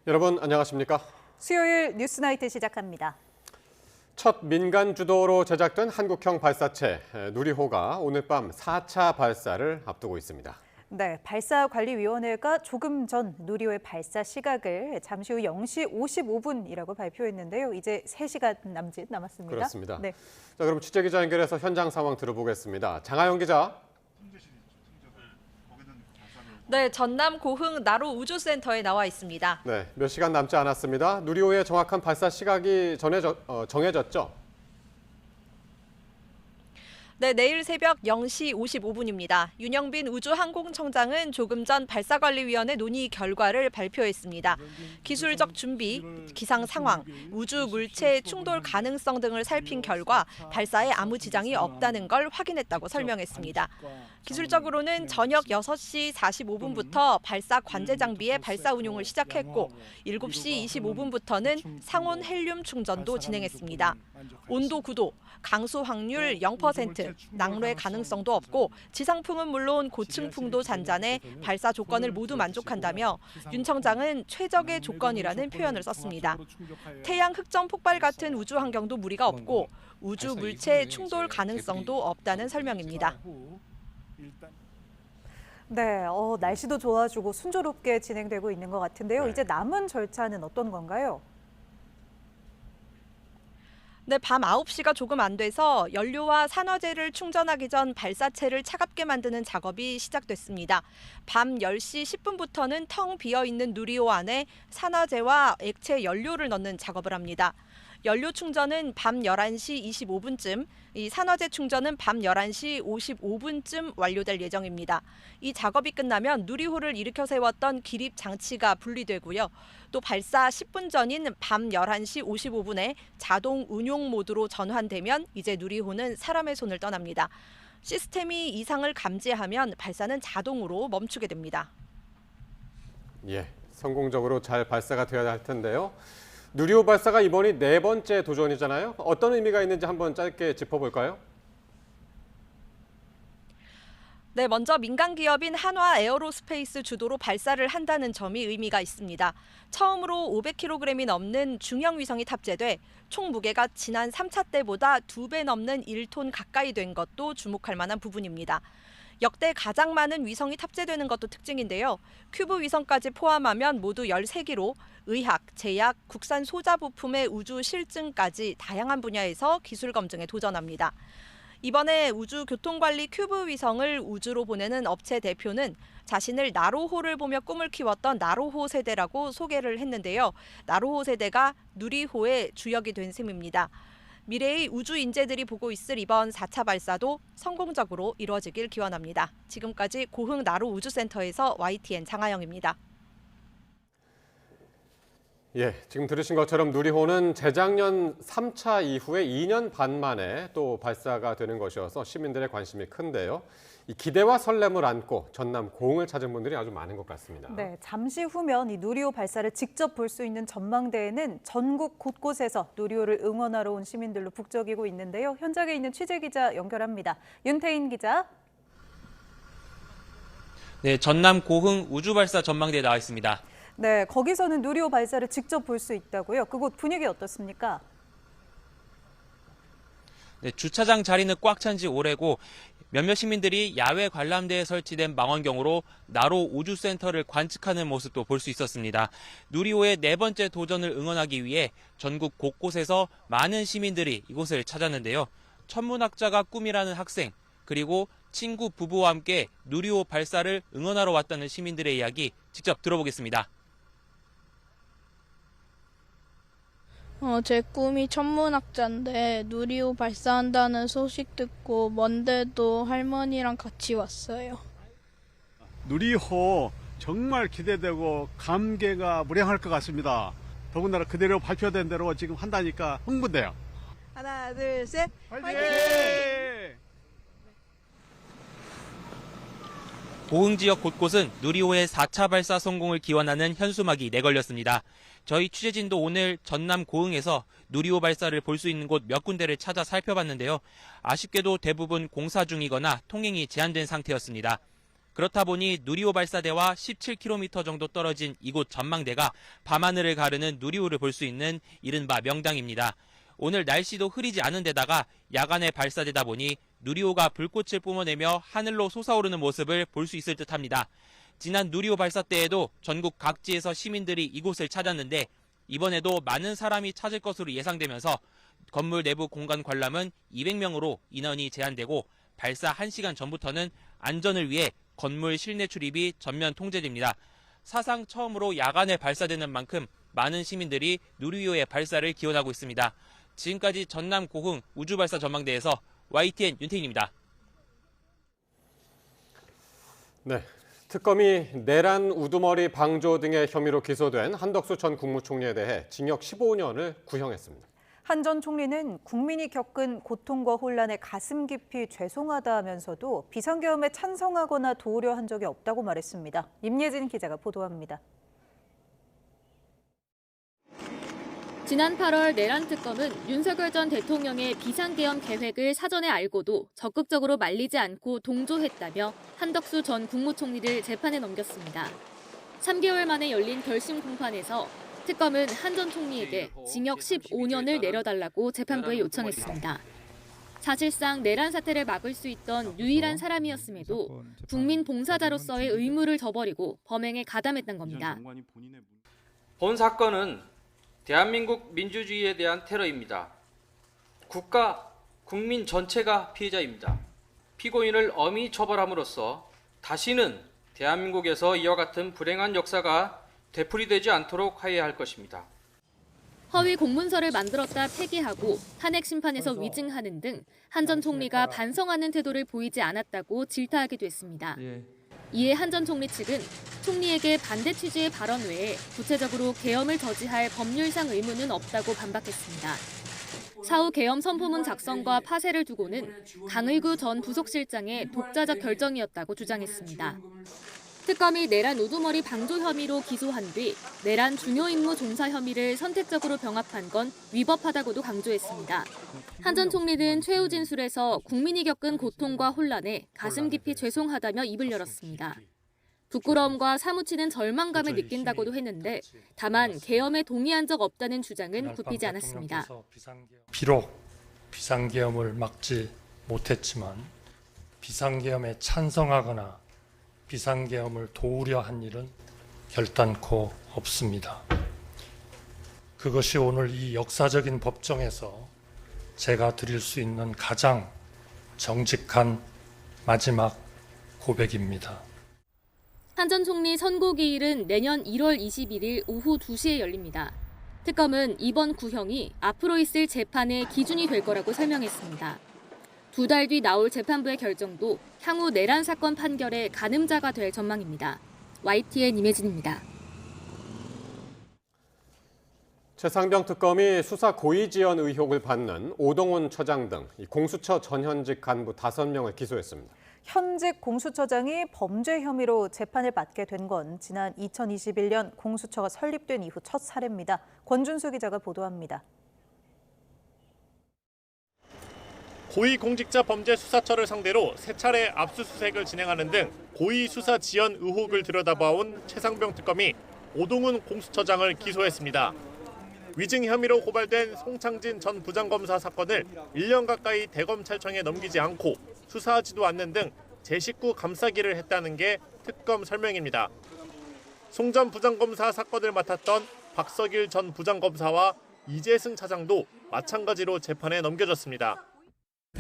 여러분 안녕하십니까? 수요일 뉴스나이트 시작합니다. 첫 민간 주도로 제작된 한국형 발사체 누리호가 오늘 밤 4차 발사를 앞두고 있습니다. 네, 발사관리위원회가 조금 전 누리호의 발사 시각을 잠시 후 0시 55분이라고 발표했는데요. 이제 3시간 남짓 남았습니다. 그렇습니다. 네. 자, 그럼 취재기자 연결해서 현장 상황 들어보겠습니다. 장하영 기자. 네, 전남 고흥 나로 우주센터에 나와 있습니다. 네, 몇 시간 남지 않았습니다. 누리호의 정확한 발사 시각이 정해졌죠? 네, 내일 새벽 0시 55분입니다. 윤영빈 우주항공청장은 조금 전 발사관리위원회 논의 결과를 발표했습니다. 기술적 준비, 기상 상황, 우주 물체 충돌 가능성 등을 살핀 결과 발사에 아무 지장이 없다는 걸 확인했다고 설명했습니다. 기술적으로는 저녁 6시 45분부터 발사 관제 장비의 발사 운용을 시작했고 7시 25분부터는 상온 헬륨 충전도 진행했습니다. 온도 9도, 강수 확률 0%, 낙뢰 가능성도 없고 지상풍은 물론 고층풍도 잔잔해 발사 조건을 모두 만족한다며 윤 청장은 최적의 조건이라는 표현을 썼습니다. 태양 흑점 폭발 같은 우주 환경도 무리가 없고 우주 물체 충돌 가능성도 없다는 설명입니다. 네, 날씨도 좋아지고 순조롭게 진행되고 있는 것 같은데요. 네. 이제 남은 절차는 어떤 건가요? 네, 밤 9시가 조금 안 돼서 연료와 산화제를 충전하기 전 발사체를 차갑게 만드는 작업이 시작됐습니다. 밤 10시 10분부터는 텅 비어있는 누리호 안에 산화제와 액체 연료를 넣는 작업을 합니다. 연료 충전은 밤 11시 25분쯤, 이 산화제 충전은 밤 11시 55분쯤 완료될 예정입니다. 이 작업이 끝나면 누리호를 일으켜 세웠던 기립 장치가 분리되고요. 또 발사 10분 전인 밤 11시 55분에 자동 운용 모드로 전환되면 이제 누리호는 사람의 손을 떠납니다. 시스템이 이상을 감지하면 발사는 자동으로 멈추게 됩니다. 예, 성공적으로 잘 발사가 되어야 할 텐데요. 누리호 발사가 이번이 4번째 도전이잖아요. 어떤 의미가 있는지 한번 짧게 짚어볼까요? 네, 먼저 민간 기업인 한화 에어로스페이스 주도로 발사를 한다는 점이 의미가 있습니다. 처음으로 500kg이 넘는 중형 위성이 탑재돼 총 무게가 지난 3차 때보다 2배 넘는 1톤 가까이 된 것도 주목할 만한 부분입니다. 역대 가장 많은 위성이 탑재되는 것도 특징인데요. 큐브 위성까지 포함하면 모두 13기로 의학, 제약, 국산 소자 부품의 우주 실증까지 다양한 분야에서 기술 검증에 도전합니다. 이번에 우주교통관리 큐브 위성을 우주로 보내는 업체 대표는 자신을 나로호를 보며 꿈을 키웠던 나로호 세대라고 소개를 했는데요. 나로호 세대가 누리호의 주역이 된 셈입니다. 미래의 우주 인재들이 보고 있을 이번 4차 발사도 성공적으로 이루어지길 기원합니다. 지금까지 고흥 나로 우주센터에서 YTN 장하영입니다. 예, 지금 들으신 것처럼 누리호는 재작년 3차 이후에 2년 반 만에 또 발사가 되는 것이어서 시민들의 관심이 큰데요. 이 기대와 설렘을 안고 전남 고흥을 찾은 분들이 아주 많은 것 같습니다. 네, 잠시 후면 이 누리호 발사를 직접 볼 수 있는 전망대에는 전국 곳곳에서 누리호를 응원하러 온 시민들로 북적이고 있는데요. 현장에 있는 취재기자 연결합니다. 윤태인 기자. 네, 전남 고흥 우주발사 전망대에 나와 있습니다. 네, 거기서는 누리호 발사를 직접 볼 수 있다고요. 그곳 분위기 어떻습니까? 네, 주차장 자리는 꽉 찬 지 오래고 몇몇 시민들이 야외 관람대에 설치된 망원경으로 나로 우주센터를 관측하는 모습도 볼 수 있었습니다. 누리호의 4번째 도전을 응원하기 위해 전국 곳곳에서 많은 시민들이 이곳을 찾았는데요. 천문학자가 꿈이라는 학생, 그리고 친구 부부와 함께 누리호 발사를 응원하러 왔다는 시민들의 이야기 직접 들어보겠습니다. 제 꿈이 천문학자인데 누리호 발사한다는 소식 듣고 먼데도 할머니랑 같이 왔어요. 누리호 정말 기대되고 감개가 무량할 것 같습니다. 더군다나 그대로 발표된 대로 지금 한다니까 흥분돼요. 하나, 둘, 셋. 화이팅! 고흥 지역 곳곳은 누리호의 4차 발사 성공을 기원하는 현수막이 내걸렸습니다. 저희 취재진도 오늘 전남 고흥에서 누리호 발사를 볼 수 있는 곳 몇 군데를 찾아 살펴봤는데요. 아쉽게도 대부분 공사 중이거나 통행이 제한된 상태였습니다. 그렇다 보니 누리호 발사대와 17km 정도 떨어진 이곳 전망대가 밤하늘을 가르는 누리호를 볼 수 있는 이른바 명당입니다. 오늘 날씨도 흐리지 않은 데다가 야간에 발사되다 보니 누리호가 불꽃을 뿜어내며 하늘로 솟아오르는 모습을 볼 수 있을 듯합니다. 지난 누리호 발사 때에도 전국 각지에서 시민들이 이곳을 찾았는데 이번에도 많은 사람이 찾을 것으로 예상되면서 건물 내부 공간 관람은 200명으로 인원이 제한되고 발사 1시간 전부터는 안전을 위해 건물 실내 출입이 전면 통제됩니다. 사상 처음으로 야간에 발사되는 만큼 많은 시민들이 누리호의 발사를 기원하고 있습니다. 지금까지 전남 고흥 우주발사 전망대에서 YTN 윤태인입니다. 네, 특검이 내란 우두머리 방조 등의 혐의로 기소된 한덕수 전 국무총리에 대해 징역 15년을 구형했습니다. 한 전 총리는 국민이 겪은 고통과 혼란에 가슴 깊이 죄송하다면서도 비상계엄에 찬성하거나 도우려 한 적이 없다고 말했습니다. 임예진 기자가 보도합니다. 지난 8월 내란 특검은 윤석열 전 대통령의 비상계엄 계획을 사전에 알고도 적극적으로 말리지 않고 동조했다며 한덕수 전 국무총리를 재판에 넘겼습니다. 3개월 만에 열린 결심 공판에서 특검은 한 전 총리에게 징역 15년을 내려달라고 재판부에 요청했습니다. 사실상 내란 사태를 막을 수 있던 유일한 사람이었음에도 국민 봉사자로서의 의무를 저버리고 범행에 가담했던 겁니다. 본 사건은 대한민국 민주주의에 대한 테러입니다. 국가, 국민 전체가 피해자입니다. 피고인을 엄히 처벌함으로써 다시는 대한민국에서 이와 같은 불행한 역사가 되풀이되지 않도록 하여야 할 것입니다. 허위 공문서를 만들었다 폐기하고 탄핵 심판에서 위증하는 등 한 전 총리가 반성하는 태도를 보이지 않았다고 질타하기도 했습니다. 이에 한 전 총리 측은 총리에게 반대 취지의 발언 외에 구체적으로 계엄을 저지할 법률상 의무는 없다고 반박했습니다. 사후 계엄 선포문 작성과 파쇄를 두고는 강의구 전 부속실장의 독자적 결정이었다고 주장했습니다. 특검이 내란 우두머리 방조 혐의로 기소한 뒤 내란 중요 임무 종사 혐의를 선택적으로 병합한 건 위법하다고도 강조했습니다. 한 전 총리는 최후 진술에서 국민이 겪은 고통과 혼란에 가슴 깊이 죄송하다며 입을 열었습니다. 부끄러움과 사무치는 절망감을 느낀다고도 했는데 다만 계엄에 동의한 적 없다는 주장은 굽히지 않았습니다. 비록 비상계엄을 막지 못했지만 비상계엄에 찬성하거나 비상계엄을 도우려 한 일은 결단코 없습니다. 그것이 오늘 이 역사적인 법정에서 제가 드릴 수 있는 가장 정직한 마지막 고백입니다. 한 전 총리 선고기일은 내년 1월 21일 오후 2시에 열립니다. 특검은 이번 구형이 앞으로 있을 재판의 기준이 될 거라고 설명했습니다. 2달 뒤 나올 재판부의 결정도 향후 내란 사건 판결의 가늠자가 될 전망입니다. YTN 임혜진입니다. 최상병 특검이 수사 고의 지연 의혹을 받는 오동훈 처장 등 공수처 전현직 간부 5명을 기소했습니다. 현직 공수처장이 범죄 혐의로 재판을 받게 된 건 지난 2021년 공수처가 설립된 이후 첫 사례입니다. 권준수 기자가 보도합니다. 고위공직자 범죄수사처를 상대로 3차례 압수수색을 진행하는 등 고의 수사 지연 의혹을 들여다봐온 최상병 특검이 오동훈 공수처장을 기소했습니다. 위증 혐의로 고발된 송창진 전 부장검사 사건을 1년 가까이 대검찰청에 넘기지 않고 수사하지도 않는 등 제 식구 감싸기를 했다는 게 특검 설명입니다. 송 전 부장검사 사건을 맡았던 박석일 전 부장검사와 이재승 차장도 마찬가지로 재판에 넘겨졌습니다.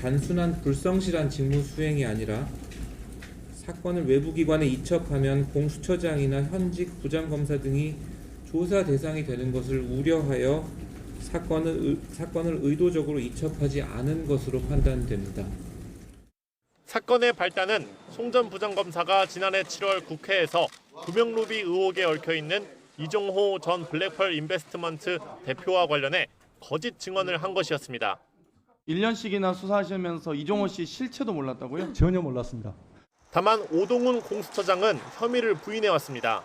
단순한 불성실한 직무 수행이 아니라 사건을 외부기관에 이첩하면 공수처장이나 현직 부장검사 등이 조사 대상이 되는 것을 우려하여 사건을 의도적으로 이첩하지 않은 것으로 판단됩니다. 사건의 발단은 송 전 부장검사가 지난해 7월 국회에서 금융로비 의혹에 얽혀있는 이종호 전 블랙펄 인베스트먼트 대표와 관련해 거짓 증언을 한 것이었습니다. 1년씩이나 수사하시면서 이종호 씨 실체도 몰랐다고요? 전혀 몰랐습니다. 다만 오동훈 공수처장은 혐의를 부인해왔습니다.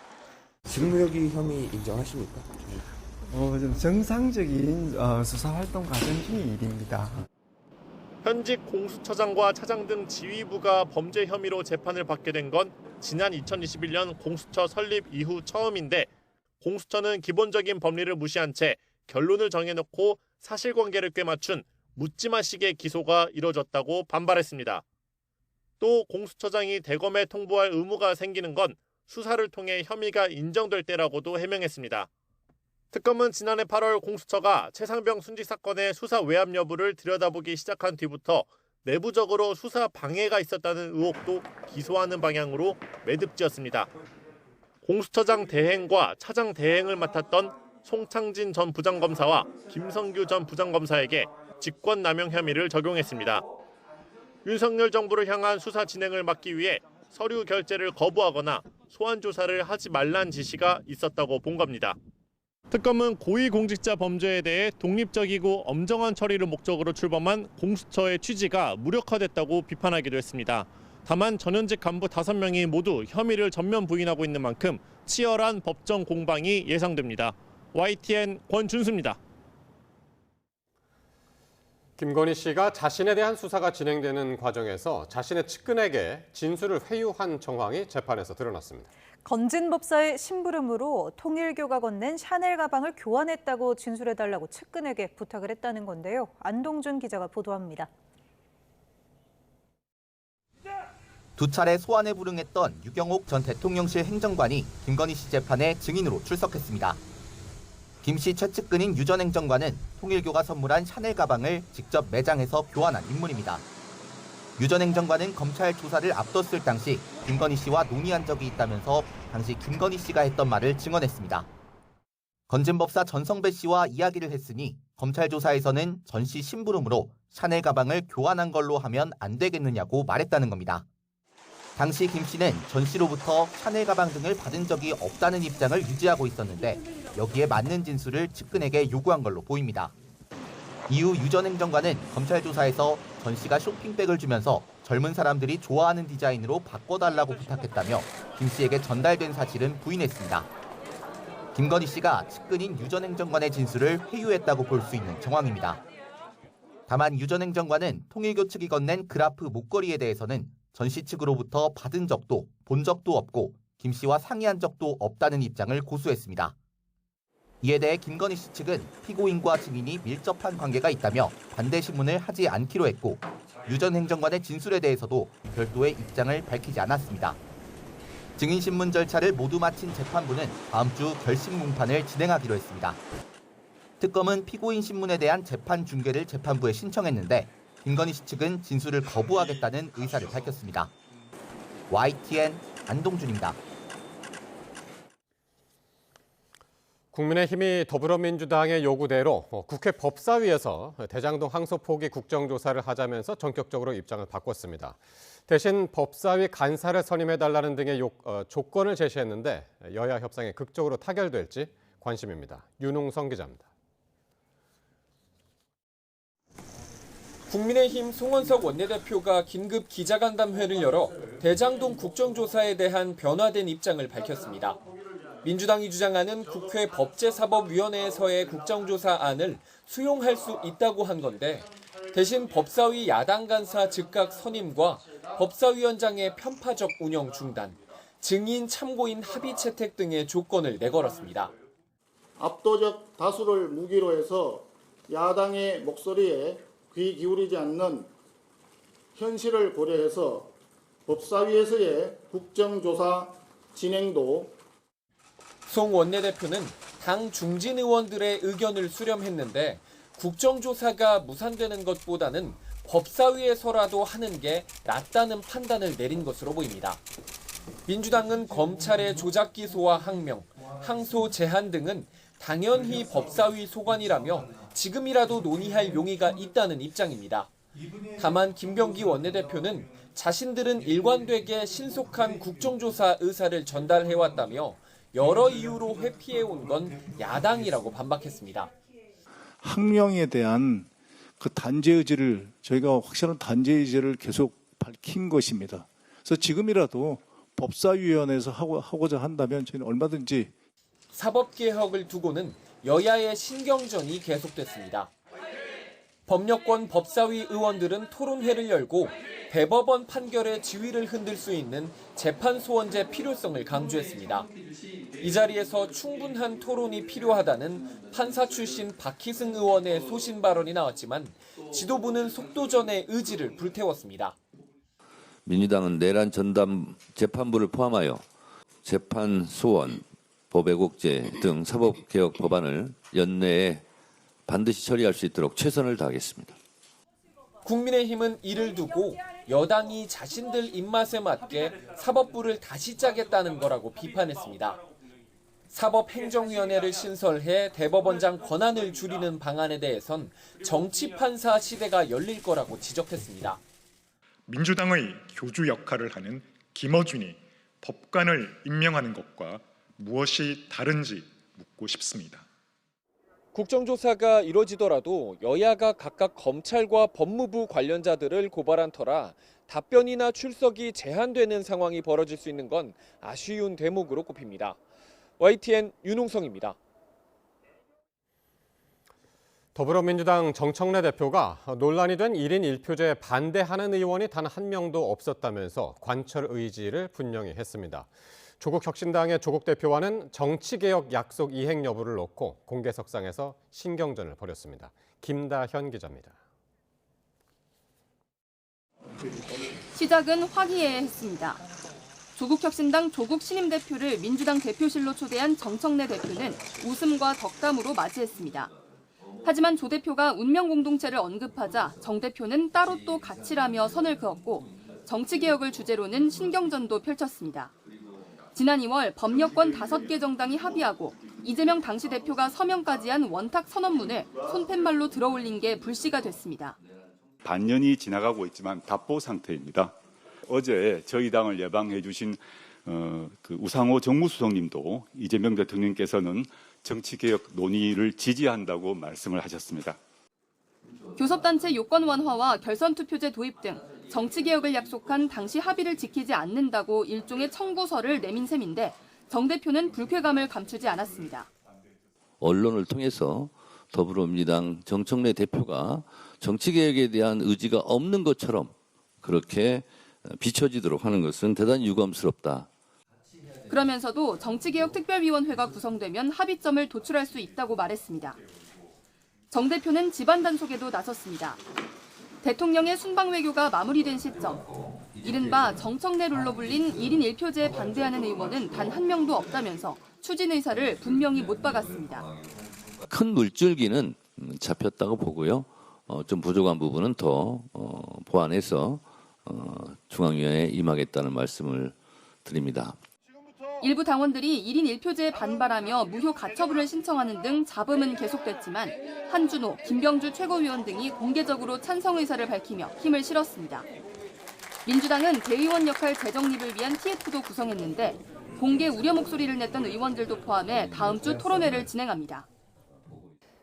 직무유기 혐의 인정하십니까? 좀 정상적인 수사활동 과정 중의 일입니다. 현직 공수처장과 차장 등 지휘부가 범죄 혐의로 재판을 받게 된 건 지난 2021년 공수처 설립 이후 처음인데 공수처는 기본적인 법리를 무시한 채 결론을 정해놓고 사실관계를 꿰맞춘 묻지마식의 기소가 이뤄졌다고 반발했습니다. 또 공수처장이 대검에 통보할 의무가 생기는 건 수사를 통해 혐의가 인정될 때라고도 해명했습니다. 특검은 지난해 8월 공수처가 최상병 순직 사건의 수사 외압 여부를 들여다보기 시작한 뒤부터 내부적으로 수사 방해가 있었다는 의혹도 기소하는 방향으로 매듭지었습니다. 공수처장 대행과 차장 대행을 맡았던 송창진 전 부장검사와 김성규 전 부장검사에게 직권남용 혐의를 적용했습니다. 윤석열 정부를 향한 수사 진행을 막기 위해 서류 결제를 거부하거나 소환 조사를 하지 말란 지시가 있었다고 본 겁니다. 특검은 고위공직자 범죄에 대해 독립적이고 엄정한 처리를 목적으로 출범한 공수처의 취지가 무력화됐다고 비판하기도 했습니다. 다만 전현직 간부 5명이 모두 혐의를 전면 부인하고 있는 만큼 치열한 법정 공방이 예상됩니다. YTN 권준수입니다. 김건희 씨가 자신에 대한 수사가 진행되는 과정에서 자신의 측근에게 진술을 회유한 정황이 재판에서 드러났습니다. 건진 법사의 심부름으로 통일교가 건넨 샤넬 가방을 교환했다고 진술해달라고 측근에게 부탁을 했다는 건데요. 안동준 기자가 보도합니다. 두 차례 소환에 불응했던 유경옥 전 대통령실 행정관이 김건희 씨 재판에 증인으로 출석했습니다. 김 씨 최측근인 유 전 행정관은 통일교가 선물한 샤넬 가방을 직접 매장해서 교환한 인물입니다. 유 전 행정관은 검찰 조사를 앞뒀을 당시 김건희 씨와 논의한 적이 있다면서 당시 김건희 씨가 했던 말을 증언했습니다. 건진법사 전성배 씨와 이야기를 했으니 검찰 조사에서는 전 씨 심부름으로 샤넬 가방을 교환한 걸로 하면 안 되겠느냐고 말했다는 겁니다. 당시 김 씨는 전 씨로부터 샤넬 가방 등을 받은 적이 없다는 입장을 유지하고 있었는데 여기에 맞는 진술을 측근에게 요구한 걸로 보입니다. 이후 유 전 행정관은 검찰 조사에서 전 씨가 쇼핑백을 주면서 젊은 사람들이 좋아하는 디자인으로 바꿔달라고 부탁했다며 김 씨에게 전달된 사실은 부인했습니다. 김건희 씨가 측근인 유 전 행정관의 진술을 회유했다고 볼 수 있는 정황입니다. 다만 유 전 행정관은 통일교 측이 건넨 그라프 목걸이에 대해서는 전 씨 측으로부터 받은 적도 본 적도 없고 김 씨와 상의한 적도 없다는 입장을 고수했습니다. 이에 대해 김건희 씨 측은 피고인과 증인이 밀접한 관계가 있다며 반대 신문을 하지 않기로 했고 유 전 행정관의 진술에 대해서도 별도의 입장을 밝히지 않았습니다. 증인 신문 절차를 모두 마친 재판부는 다음 주 결심 공판을 진행하기로 했습니다. 특검은 피고인 신문에 대한 재판 중계를 재판부에 신청했는데 김건희 씨 측은 진술을 거부하겠다는 의사를 밝혔습니다. YTN 안동준입니다. 국민의힘이 더불어민주당의 요구대로 국회 법사위에서 대장동 항소 포기 국정조사를 하자면서 전격적으로 입장을 바꿨습니다. 대신 법사위 간사를 선임해달라는 등의 조건을 제시했는데 여야 협상에 극적으로 타결될지 관심입니다. 윤웅성 기자입니다. 국민의힘 송원석 원내대표가 긴급 기자간담회를 열어 대장동 국정조사에 대한 변화된 입장을 밝혔습니다. 민주당이 주장하는 국회 법제사법위원회에서의 국정조사안을 수용할 수 있다고 한 건데 대신 법사위 야당 간사 즉각 선임과 법사위원장의 편파적 운영 중단, 증인 참고인 합의 채택 등의 조건을 내걸었습니다. 압도적 다수를 무기로 해서 야당의 목소리에 귀 기울이지 않는 현실을 고려해서 법사위에서의 국정조사 진행도 송 원내대표는 당 중진 의원들의 의견을 수렴했는데 국정조사가 무산되는 것보다는 법사위에서라도 하는 게 낫다는 판단을 내린 것으로 보입니다. 민주당은 검찰의 조작 기소와 항명, 항소 제한 등은 당연히 법사위 소관이라며 지금이라도 논의할 용의가 있다는 입장입니다. 다만 김병기 원내대표는 자신들은 일관되게 신속한 국정조사 의사를 전달해왔다며 여러 이유로 회피해온 건 야당이라고 반박했습니다. 항명에 대한 그 단죄 의지를 저희가 확실한 단죄 의지를 계속 밝힌 것입니다. 그래서 지금이라도 법사위원회에서 하고자 한다면 저희는 얼마든지. 사법개혁을 두고는 여야의 신경전이 계속됐습니다. 법력권 법사위 의원들은 토론회를 열고 대법원 판결의 지위를 흔들 수 있는 재판 소원제 필요성을 강조했습니다. 이 자리에서 충분한 토론이 필요하다는 판사 출신 박희승 의원의 소신 발언이 나왔지만 지도부는 속도전의 의지를 불태웠습니다. 민주당은 내란 전담 재판부를 포함하여 재판 소원, 법애국제 등 사법개혁 법안을 연내에 반드시 처리할 수 있도록 최선을 다하겠습니다. 국민의힘은 이를 두고 여당이 자신들 입맛에 맞게 사법부를 다시 짜겠다는 거라고 비판했습니다. 사법행정위원회를 신설해 대법원장 권한을 줄이는 방안에 대해선 정치판사 시대가 열릴 거라고 지적했습니다. 민주당의 교주 역할을 하는 김어준이 법관을 임명하는 것과 무엇이 다른지 묻고 싶습니다. 국정조사가 이뤄지더라도 여야가 각각 검찰과 법무부 관련자들을 고발한 터라 답변이나 출석이 제한되는 상황이 벌어질 수 있는 건 아쉬운 대목으로 꼽힙니다. YTN 윤홍성입니다. 더불어민주당 정청래 대표가 논란이 된 1인 1표제에 반대하는 의원이 단 한 명도 없었다면서 관철 의지를 분명히 했습니다. 조국 혁신당의 조국 대표와는 정치개혁 약속 이행 여부를 놓고 공개석상에서 신경전을 벌였습니다. 김다현 기자입니다. 시작은 화기애애했습니다. 조국 혁신당 조국 신임 대표를 민주당 대표실로 초대한 정청래 대표는 웃음과 덕담으로 맞이했습니다. 하지만 조 대표가 운명 공동체를 언급하자 정 대표는 따로 또 같이라며 선을 그었고 정치개혁을 주제로는 신경전도 펼쳤습니다. 지난 2월 법력권 5개 정당이 합의하고 이재명 당시 대표가 서명까지 한 원탁 선언문을 손팻말로 들어올린 게 불씨가 됐습니다. 반년이 지나가고 있지만 답보 상태입니다. 어제 저희 당을 예방해 주신 우상호 정무수석님도 이재명 대통령께서는 정치개혁 논의를 지지한다고 말씀을 하셨습니다. 교섭단체 요건 완화와 결선투표제 도입 등 정치개혁을 약속한 당시 합의를 지키지 않는다고 일종의 청구서를 내민 셈인데 정 대표는 불쾌감을 감추지 않았습니다. 언론을 통해서 더불어민주당 정청래 대표가 정치개혁에 대한 의지가 없는 것처럼 그렇게 비춰지도록 하는 것은 대단히 유감스럽다. 그러면서도 정치개혁특별위원회가 구성되면 합의점을 도출할 수 있다고 말했습니다. 정 대표는 집안 단속에도 나섰습니다. 대통령의 순방 외교가 마무리된 시점, 이른바 정청래 룰로 불린 1인 1표제에 반대하는 의원은 단 한 명도 없다면서 추진 의사를 분명히 못 박았습니다. 큰 물줄기는 잡혔다고 보고요. 좀 부족한 부분은 더 보완해서 중앙위원회에 임하겠다는 말씀을 드립니다. 일부 당원들이 1인 1표제에 반발하며 무효 가처분을 신청하는 등 잡음은 계속됐지만 한준호, 김병주 최고위원 등이 공개적으로 찬성 의사를 밝히며 힘을 실었습니다. 민주당은 대의원 역할 재정립을 위한 TF도 구성했는데 공개 우려 목소리를 냈던 의원들도 포함해 다음 주 토론회를 진행합니다.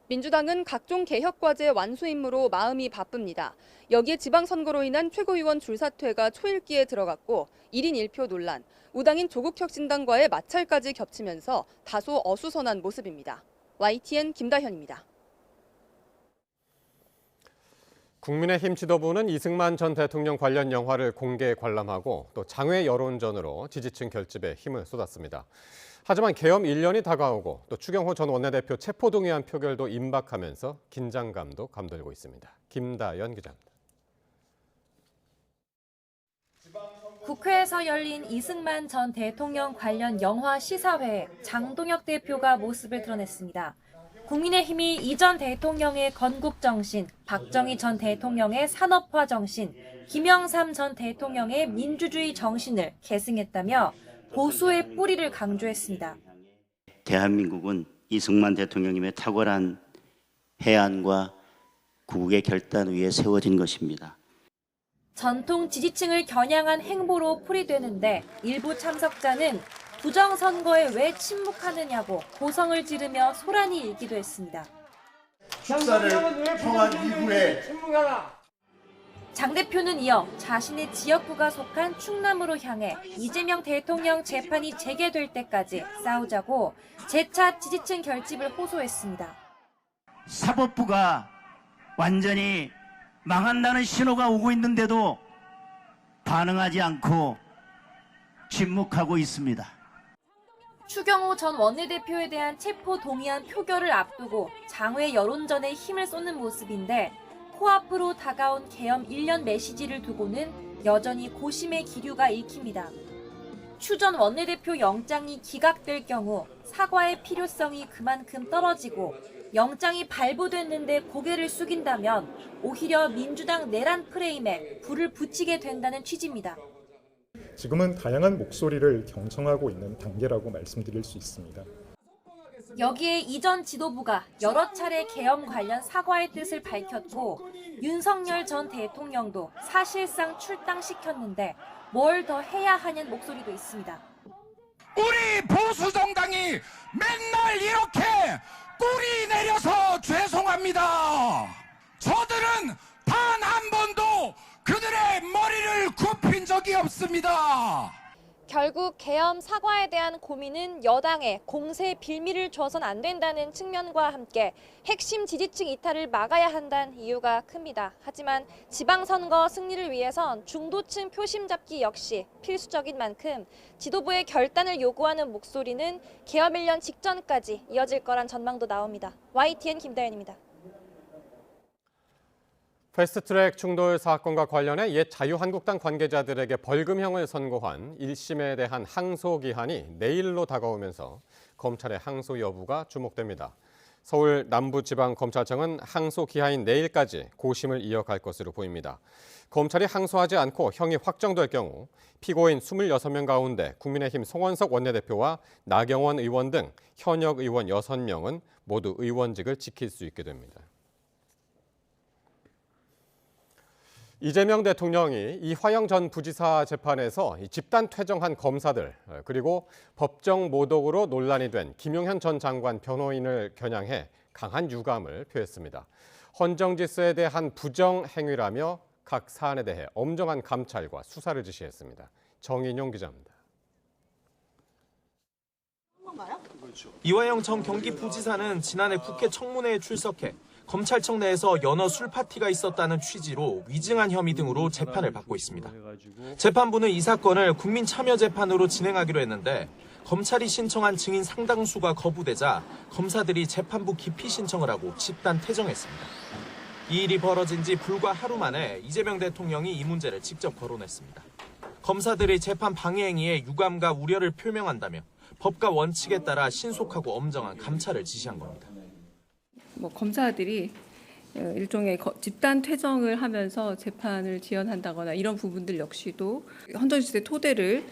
민주당은 각종 개혁 과제 완수 임무로 마음이 바쁩니다. 여기에 지방선거로 인한 최고위원 줄사퇴가 초읽기에 들어갔고 1인 1표 논란, 우당인 조국혁신당과의 마찰까지 겹치면서 다소 어수선한 모습입니다. YTN 김다현입니다. 국민의힘 지도부는 이승만 전 대통령 관련 영화를 공개 관람하고 또 장외 여론전으로 지지층 결집에 힘을 쏟았습니다. 하지만 계엄 1년이 다가오고 또 추경호 전 원내대표 체포동의안 표결도 임박하면서 긴장감도 감돌고 있습니다. 김다연 기자입니다. 국회에서 열린 이승만 전 대통령 관련 영화 시사회에 장동혁 대표가 모습을 드러냈습니다. 국민의힘이 이 전 대통령의 건국 정신, 박정희 전 대통령의 산업화 정신, 김영삼 전 대통령의 민주주의 정신을 계승했다며 보수의 뿌리를 강조했습니다. 대한민국은 이승만 대통령님의 탁월한 해안과 국국의 결단 위에 세워진 것입니다. 전통 지지층을 겨냥한 행보로 풀이되는데 일부 참석자는 부정선거에 왜 침묵하느냐고 고성을 지르며 소란이 일기도 했습니다. 축사를 청한 이후에 장 대표는 이어 자신의 지역구가 속한 충남으로 향해 이재명 대통령 재판이 재개될 때까지 싸우자고 재차 지지층 결집을 호소했습니다. 사법부가 완전히 망한다는 신호가 오고 있는데도 반응하지 않고 침묵하고 있습니다. 추경호 전 원내대표에 대한 체포 동의안 표결을 앞두고 장외 여론전에 힘을 쏟는 모습인데 코앞으로 다가온 계엄 1년 메시지를 두고는 여전히 고심의 기류가 읽힙니다. 추 전 원내대표 영장이 기각될 경우 사과의 필요성이 그만큼 떨어지고 영장이 발부됐는데 고개를 숙인다면 오히려 민주당 내란 프레임에 불을 붙이게 된다는 취지입니다. 지금은 다양한 목소리를 경청하고 있는 단계라고 말씀드릴 수 있습니다. 여기에 이전 지도부가 여러 차례 계엄 관련 사과의 뜻을 밝혔고 윤석열 전 대통령도 사실상 출당시켰는데 뭘 더 해야 하는 목소리도 있습니다. 우리 보수 정당이 맨날 이렇게 꼬리 내려서 죄송합니다. 저들은 단 한 번도 그들의 머리를 굽힌 적이 없습니다. 결국 계엄 사과에 대한 고민은 여당에 공세 빌미를 줘선 안 된다는 측면과 함께 핵심 지지층 이탈을 막아야 한다는 이유가 큽니다. 하지만 지방선거 승리를 위해선 중도층 표심 잡기 역시 필수적인 만큼 지도부의 결단을 요구하는 목소리는 계엄 1년 직전까지 이어질 거란 전망도 나옵니다. YTN 김다현입니다. 패스트트랙 충돌 사건과 관련해 옛 자유한국당 관계자들에게 벌금형을 선고한 1심에 대한 항소 기한이 내일로 다가오면서 검찰의 항소 여부가 주목됩니다. 서울 남부지방검찰청은 항소 기한인 내일까지 고심을 이어갈 것으로 보입니다. 검찰이 항소하지 않고 형이 확정될 경우 피고인 26명 가운데 국민의힘 송원석 원내대표와 나경원 의원 등 현역 의원 6명은 모두 의원직을 지킬 수 있게 됩니다. 이재명 대통령이 이화영 전 부지사 재판에서 집단 퇴정한 검사들 그리고 법정 모독으로 논란이 된 김용현 전 장관 변호인을 겨냥해 강한 유감을 표했습니다. 헌정질서에 대한 부정 행위라며 각 사안에 대해 엄정한 감찰과 수사를 지시했습니다. 정인용 기자입니다. 이화영 전 경기부지사는 지난해 국회 청문회에 출석해 검찰청 내에서 연어 술 파티가 있었다는 취지로 위증한 혐의 등으로 재판을 받고 있습니다. 재판부는 이 사건을 국민참여재판으로 진행하기로 했는데 검찰이 신청한 증인 상당수가 거부되자 검사들이 재판부 기피 신청을 하고 집단 퇴정했습니다. 이 일이 벌어진 지 불과 하루 만에 이재명 대통령이 이 문제를 직접 거론했습니다. 검사들의 재판 방해 행위에 유감과 우려를 표명한다며 법과 원칙에 따라 신속하고 엄정한 감찰을 지시한 겁니다. 검사들이 일종의 집단 퇴정을 하면서 재판을 지연한다거나 이런 부분들 역시도 헌정질서의 토대를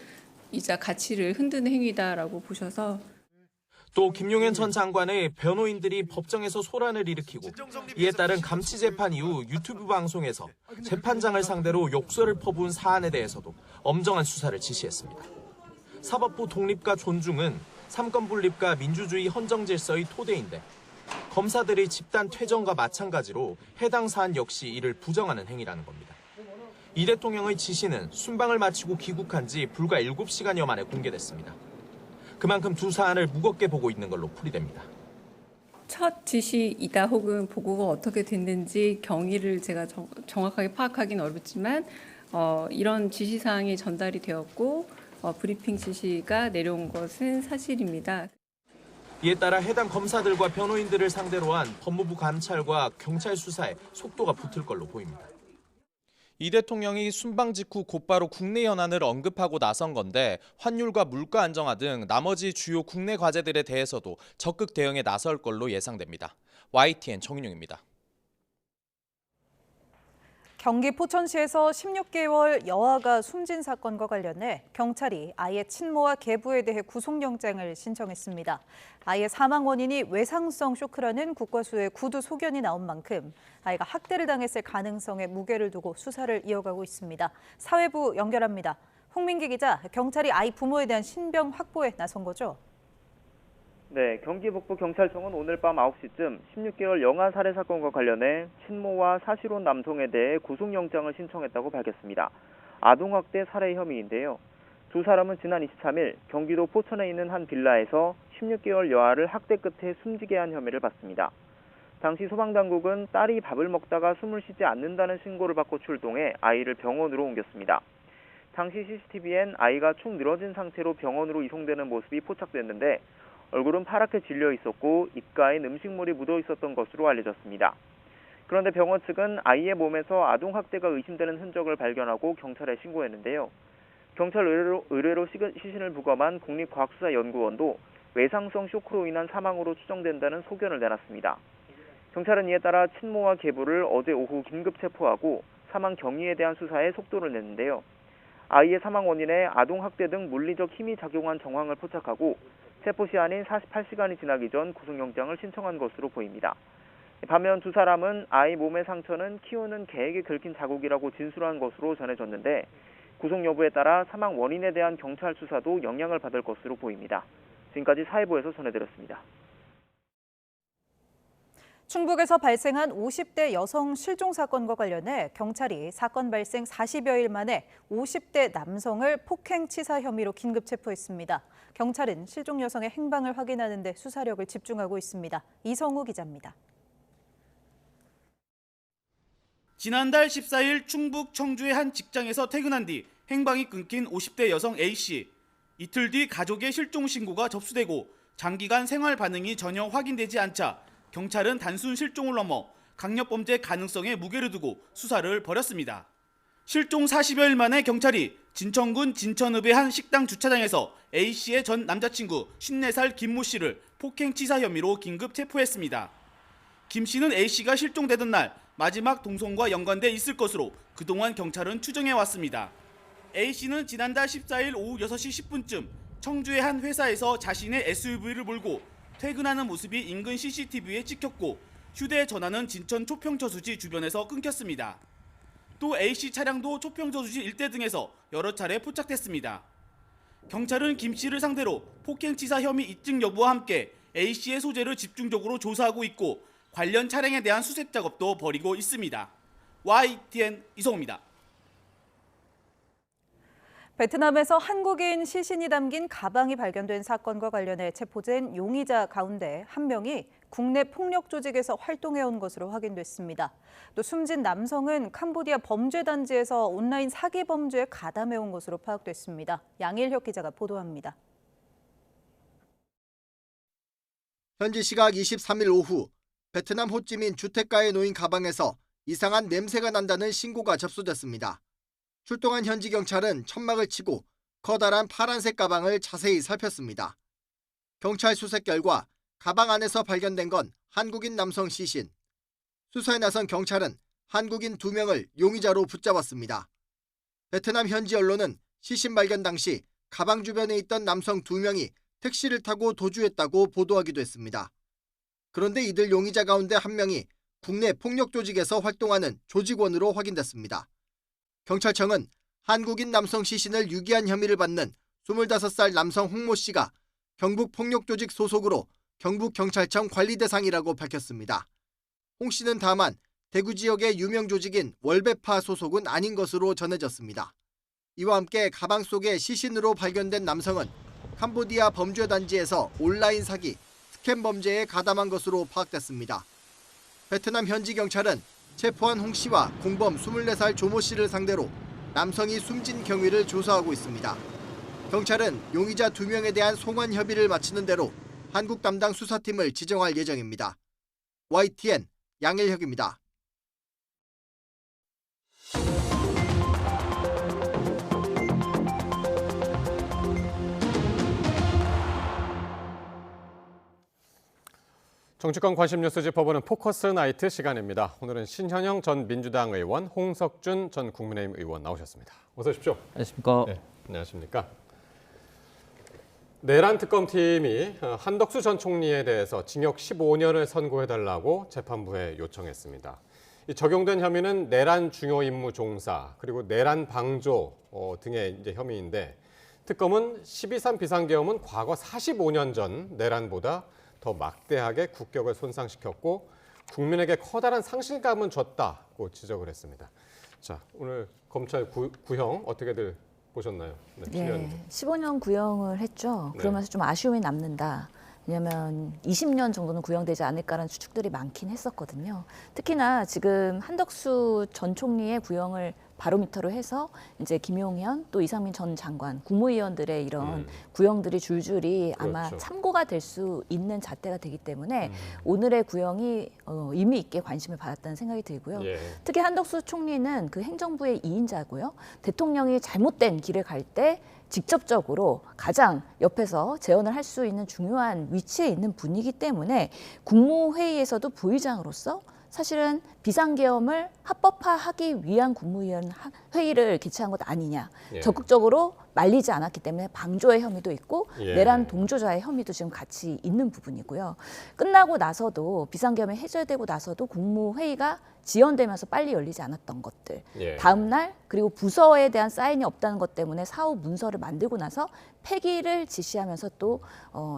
이자 가치를 흔드는 행위다라고 보셔서 또 김용현 전 장관의 변호인들이 법정에서 소란을 일으키고 이에 따른 감치 재판 이후 유튜브 방송에서 재판장을 상대로 욕설을 퍼부은 사안에 대해서도 엄정한 수사를 지시했습니다. 사법부 독립과 존중은 삼권 분립과 민주주의 헌정질서의 토대인데 검사들의 집단 퇴정과 마찬가지로 해당 사안 역시 이를 부정하는 행위라는 겁니다. 이 대통령의 지시는 순방을 마치고 귀국한 지 불과 7시간여 만에 공개됐습니다. 그만큼 두 사안을 무겁게 보고 있는 걸로 풀이됩니다. 첫 지시이다 혹은 보고가 어떻게 됐는지 경위를 제가 정확하게 파악하기는 어렵지만 이런 지시사항이 전달이 되었고 브리핑 지시가 내려온 것은 사실입니다. 이에 따라 해당 검사들과 변호인들을 상대로 한 법무부 감찰과 경찰 수사에 속도가 붙을 걸로 보입니다. 이 대통령이 순방 직후 곧바로 국내 현안을 언급하고 나선 건데 환율과 물가 안정화 등 나머지 주요 국내 과제들에 대해서도 적극 대응에 나설 걸로 예상됩니다. YTN 정인용입니다. 경기 포천시에서 16개월 여아가 숨진 사건과 관련해 경찰이 아이의 친모와 계부에 대해 구속영장을 신청했습니다. 아이의 사망 원인이 외상성 쇼크라는 국과수의 구두 소견이 나온 만큼 아이가 학대를 당했을 가능성에 무게를 두고 수사를 이어가고 있습니다. 사회부 연결합니다. 홍민기 기자, 경찰이 아이 부모에 대한 신병 확보에 나선 거죠? 네, 경기 북부경찰청은 오늘 밤 9시쯤 16개월 영아 살해 사건과 관련해 친모와 사실혼 남성에 대해 구속영장을 신청했다고 밝혔습니다. 아동학대 살해 혐의인데요. 두 사람은 지난 23일 경기도 포천에 있는 한 빌라에서 16개월 여아를 학대 끝에 숨지게 한 혐의를 받습니다. 당시 소방당국은 딸이 밥을 먹다가 숨을 쉬지 않는다는 신고를 받고 출동해 아이를 병원으로 옮겼습니다. 당시 CCTV엔 아이가 축 늘어진 상태로 병원으로 이송되는 모습이 포착됐는데 얼굴은 파랗게 질려 있었고 입가엔 음식물이 묻어 있었던 것으로 알려졌습니다. 그런데 병원 측은 아이의 몸에서 아동학대가 의심되는 흔적을 발견하고 경찰에 신고했는데요. 경찰 의뢰로 시신을 부검한 국립과학수사연구원도 외상성 쇼크로 인한 사망으로 추정된다는 소견을 내놨습니다. 경찰은 이에 따라 친모와 계부를 어제 오후 긴급 체포하고 사망 경위에 대한 수사에 속도를 냈는데요. 아이의 사망 원인에 아동학대 등 물리적 힘이 작용한 정황을 포착하고 체포 시한인 48시간이 지나기 전 구속영장을 신청한 것으로 보입니다. 반면 두 사람은 아이 몸의 상처는 키우는 개에게 긁힌 자국이라고 진술한 것으로 전해졌는데 구속 여부에 따라 사망 원인에 대한 경찰 수사도 영향을 받을 것으로 보입니다. 지금까지 사회부에서 전해드렸습니다. 충북에서 발생한 50대 여성 실종 사건과 관련해 경찰이 사건 발생 40여일 만에 50대 남성을 폭행치사 혐의로 긴급 체포했습니다. 경찰은 실종 여성의 행방을 확인하는 데 수사력을 집중하고 있습니다. 이성우 기자입니다. 지난달 14일 충북 청주의 한 직장에서 퇴근한 뒤 행방이 끊긴 50대 여성 A씨. 이틀 뒤 가족의 실종 신고가 접수되고 장기간 생활 반응이 전혀 확인되지 않자 경찰은 단순 실종을 넘어 강력범죄 가능성에 무게를 두고 수사를 벌였습니다. 실종 40여일 만에 경찰이 진천군 진천읍의 한 식당 주차장에서 A씨의 전 남자친구 54살 김모 씨를 폭행치사 혐의로 긴급 체포했습니다. 김 씨는 A씨가 실종되던 날 마지막 동선과 연관돼 있을 것으로 그동안 경찰은 추정해왔습니다. A씨는 지난달 14일 오후 6시 10분쯤 청주의 한 회사에서 자신의 SUV를 몰고 퇴근하는 모습이 인근 CCTV에 찍혔고 휴대전화는 진천 초평저수지 주변에서 끊겼습니다. 또 A씨 차량도 초평저수지 일대 등에서 여러 차례 포착됐습니다. 경찰은 김 씨를 상대로 폭행치사 혐의 입증 여부와 함께 A씨의 소재를 집중적으로 조사하고 있고 관련 차량에 대한 수색 작업도 벌이고 있습니다. YTN 이성우입니다. 베트남에서 한국인 시신이 담긴 가방이 발견된 사건과 관련해 체포된 용의자 가운데 한 명이 국내 폭력 조직에서 활동해온 것으로 확인됐습니다. 또 숨진 남성은 캄보디아 범죄단지에서 온라인 사기 범죄에 가담해온 것으로 파악됐습니다. 양일혁 기자가 보도합니다. 현지 시각 23일 오후 베트남 호찌민 주택가에 놓인 가방에서 이상한 냄새가 난다는 신고가 접수됐습니다. 출동한 현지 경찰은 천막을 치고 커다란 파란색 가방을 자세히 살폈습니다. 경찰 수색 결과 가방 안에서 발견된 건 한국인 남성 시신. 수사에 나선 경찰은 한국인 2명을 용의자로 붙잡았습니다. 베트남 현지 언론은 시신 발견 당시 가방 주변에 있던 남성 2명이 택시를 타고 도주했다고 보도하기도 했습니다. 그런데 이들 용의자 가운데 한 명이 국내 폭력 조직에서 활동하는 조직원으로 확인됐습니다. 경찰청은 한국인 남성 시신을 유기한 혐의를 받는 25살 남성 홍모 씨가 경북 폭력조직 소속으로 경북경찰청 관리 대상이라고 밝혔습니다. 홍 씨는 다만 대구 지역의 유명 조직인 월배파 소속은 아닌 것으로 전해졌습니다. 이와 함께 가방 속에 시신으로 발견된 남성은 캄보디아 범죄단지에서 온라인 사기, 스캠 범죄에 가담한 것으로 파악됐습니다. 베트남 현지 경찰은 체포한 홍 씨와 공범 24살 조모 씨를 상대로 남성이 숨진 경위를 조사하고 있습니다. 경찰은 용의자 2명에 대한 송환 협의를 마치는 대로 한국 담당 수사팀을 지정할 예정입니다. YTN 양일혁입니다. 정치권 관심 뉴스 짚어보는 포커스 나이트 시간입니다. 오늘은 신현영 전 민주당 의원, 홍석준 전 국민의힘 의원 나오셨습니다. 어서 오십시오. 안녕하십니까. 네, 안녕하십니까. 내란 특검팀이 한덕수 전 총리에 대해서 징역 15년을 선고해달라고 재판부에 요청했습니다. 이 적용된 혐의는 내란 중요 임무 종사 그리고 내란 방조 등의 이제 혐의인데 특검은 12.3 비상계엄은 과거 45년 전 내란보다 더 막대하게 국격을 손상시켰고 국민에게 커다란 상실감은 줬다고 지적을 했습니다. 자, 오늘 검찰 구형 어떻게들 보셨나요? 네, 15년 구형을 했죠. 그러면서 좀 아쉬움이 남는다. 왜냐하면 20년 정도는 구형되지 않을까라는 추측들이 많긴 했었거든요. 특히나 지금 한덕수 전 총리의 구형을 바로미터로 해서 이제 김용현 또 이상민 전 장관 국무위원들의 이런 구형들이 줄줄이 아마 그렇죠. 참고가 될 수 있는 잣대가 되기 때문에 오늘의 구형이 의미 있게 관심을 받았다는 생각이 들고요. 예. 특히 한덕수 총리는 그 행정부의 2인자고요. 대통령이 잘못된 길을 갈 때 직접적으로 가장 옆에서 제언을 할 수 있는 중요한 위치에 있는 분이기 때문에 국무회의에서도 부의장으로서 사실은 비상계엄을 합법화하기 위한 국무위원 회의를 개최한 것 아니냐. 예. 적극적으로 말리지 않았기 때문에 방조의 혐의도 있고 예. 내란 동조자의 혐의도 지금 같이 있는 부분이고요. 끝나고 나서도 비상계엄이 해제되고 나서도 국무회의가 지연되면서 빨리 열리지 않았던 것들. 예. 다음 날 그리고 부서에 대한 사인이 없다는 것 때문에 사후 문서를 만들고 나서 폐기를 지시하면서 또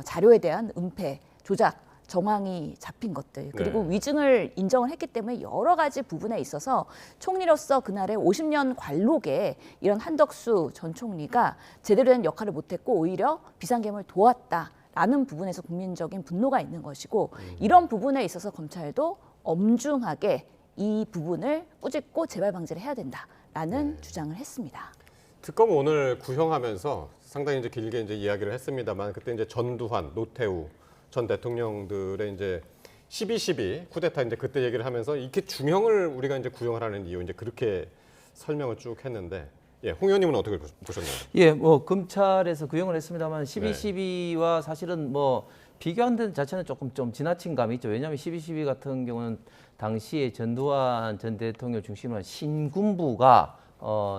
자료에 대한 은폐, 조작, 정황이 잡힌 것들 그리고 네. 위증을 인정을 했기 때문에 여러 가지 부분에 있어서 총리로서 그날의 50년 관록에 이런 한덕수 전 총리가 제대로 된 역할을 못했고 오히려 비상계엄을 도왔다라는 부분에서 국민적인 분노가 있는 것이고 이런 부분에 있어서 검찰도 엄중하게 이 부분을 꾸짖고 재발 방지를 해야 된다라는 주장을 했습니다. 특검 오늘 구형하면서 상당히 이제 길게 이제 이야기를 했습니다만 그때 이제 전두환, 노태우 전 대통령들의 이제 12.12 쿠데타 이제 그때 얘기를 하면서 이렇게 중형을 우리가 이제 구형을 하는 이유 이제 그렇게 설명을 쭉 했는데 예, 홍 의원님은 어떻게 보셨나요? 예, 뭐 검찰에서 구형을 했습니다만 12.12와 사실은 뭐 비교하는 자체는 조금 좀 지나친 감이 있죠. 왜냐하면 12.12 같은 경우는 당시에 전두환 전 대통령 중심으로 한 신군부가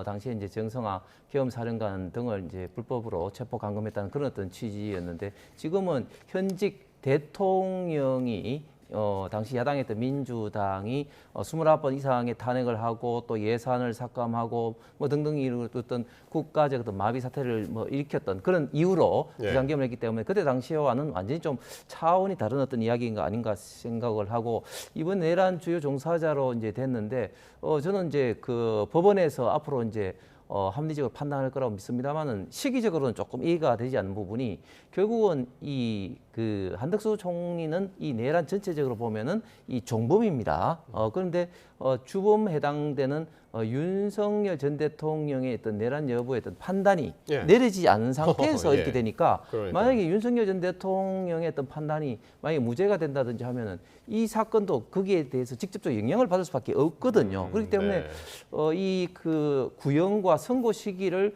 당시에 이제 정성화 계엄사령관 등을 이제 불법으로 체포 감금했다는 그런 어떤 취지였는데 지금은 현직 대통령이 당시 야당이었던 민주당이 29번 이상의 탄핵을 하고 또 예산을 삭감하고 뭐 등등 이런 어떤 국가적 어떤 마비 사태를 뭐 일으켰던 그런 이유로 예. 비상계엄을 했기 때문에 그때 당시와는 완전히 좀 차원이 다른 어떤 이야기인가 아닌가 생각을 하고 이번 내란 주요 종사자로 이제 됐는데 저는 이제 그 법원에서 앞으로 이제 합리적으로 판단할 거라고 믿습니다만은 시기적으로는 조금 이해가 되지 않는 부분이 결국은 이 그 한덕수 총리는 이 내란 전체적으로 보면은 이 종범입니다. 그런데 주범 해당되는 윤석열 전 대통령의 어떤 내란 여부에 어떤 판단이 예. 내려지지 않은 상태에서 예. 이렇게 되니까 그러니까요. 만약에 윤석열 전 대통령의 어떤 판단이 만약에 무죄가 된다든지 하면은 이 사건도 거기에 대해서 직접적 영향을 받을 수밖에 없거든요. 그렇기 때문에 네. 이 그 구형과 선고 시기를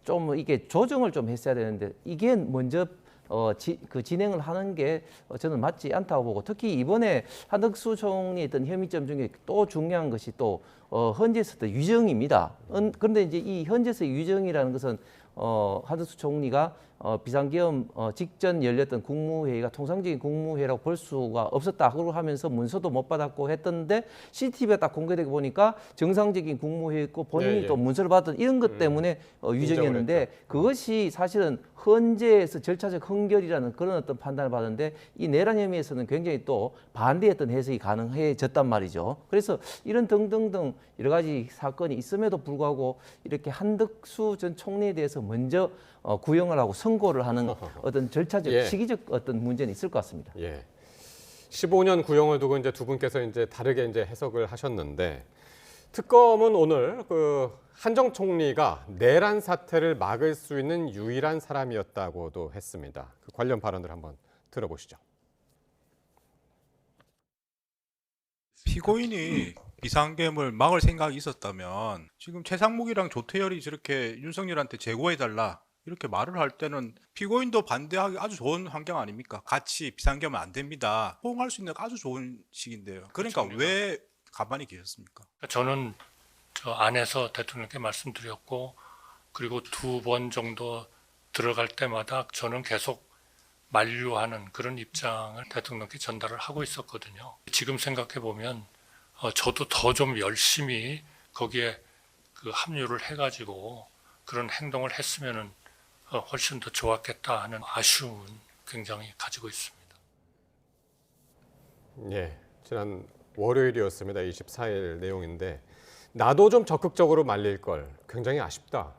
좀 이게 조정을 좀 했어야 되는데 이게 먼저 그 진행을 하는 게 저는 맞지 않다고 보고 특히 이번에 한덕수 총리의 어떤 혐의점 중에 또 중요한 것이 또 헌재에서의 유정입니다. 그런데 이제 이 헌재에서의 유정이라는 것은 한덕수 총리가 비상계엄 직전 열렸던 국무회의가 통상적인 국무회의라고 볼 수가 없었다. 그러고 하면서 문서도 못 받았고 했던데 CCTV가 딱 공개되고 보니까 정상적인 국무회의였고 본인이 예. 또 문서를 받았던 이런 것 때문에 유정이었는데 그것이 사실은 헌재에서 절차적 흥결이라는 그런 어떤 판단을 받았는데 이 내란 혐의에서는 굉장히 또 반대했던 해석이 가능해졌단 말이죠. 그래서 이런 등등등 여러 가지 사건이 있음에도 불구하고 이렇게 한덕수 전 총리에 대해서 먼저 구형을 하고 선고를 하는 어떤 절차적 예. 시기적 어떤 문제는 있을 것 같습니다. 예. 15년 구형을 두고 이제 두 분께서 이제 다르게 이제 해석을 하셨는데 특검은 오늘 그 한정 총리가 내란 사태를 막을 수 있는 유일한 사람이었다고도 했습니다. 그 관련 발언들 한번 들어보시죠. 피고인이 비상계엄을 막을 생각이 있었다면 지금 최상목이랑 조태열이 저렇게 윤석열한테 제고해달라 이렇게 말을 할 때는 피고인도 반대하기 아주 좋은 환경 아닙니까? 같이 비상계엄은 안 됩니다. 호응할 수 있는 아주 좋은 시기인데요. 그러니까 그렇습니다. 왜 가만히 계셨습니까? 저는 저 안에서 대통령께 말씀드렸고 그리고 2번 정도 들어갈 때마다 저는 계속 만류하는 그런 입장을 대통령께 전달을 하고 있었거든요. 지금 생각해 보면 저도 더 좀 열심히 거기에 그 합류를 해가지고 그런 행동을 했으면은 훨씬 더 좋았겠다 하는 아쉬움은 굉장히 가지고 있습니다. 예, 지난 월요일이었습니다. 24일 내용인데 나도 좀 적극적으로 말릴 걸 굉장히 아쉽다.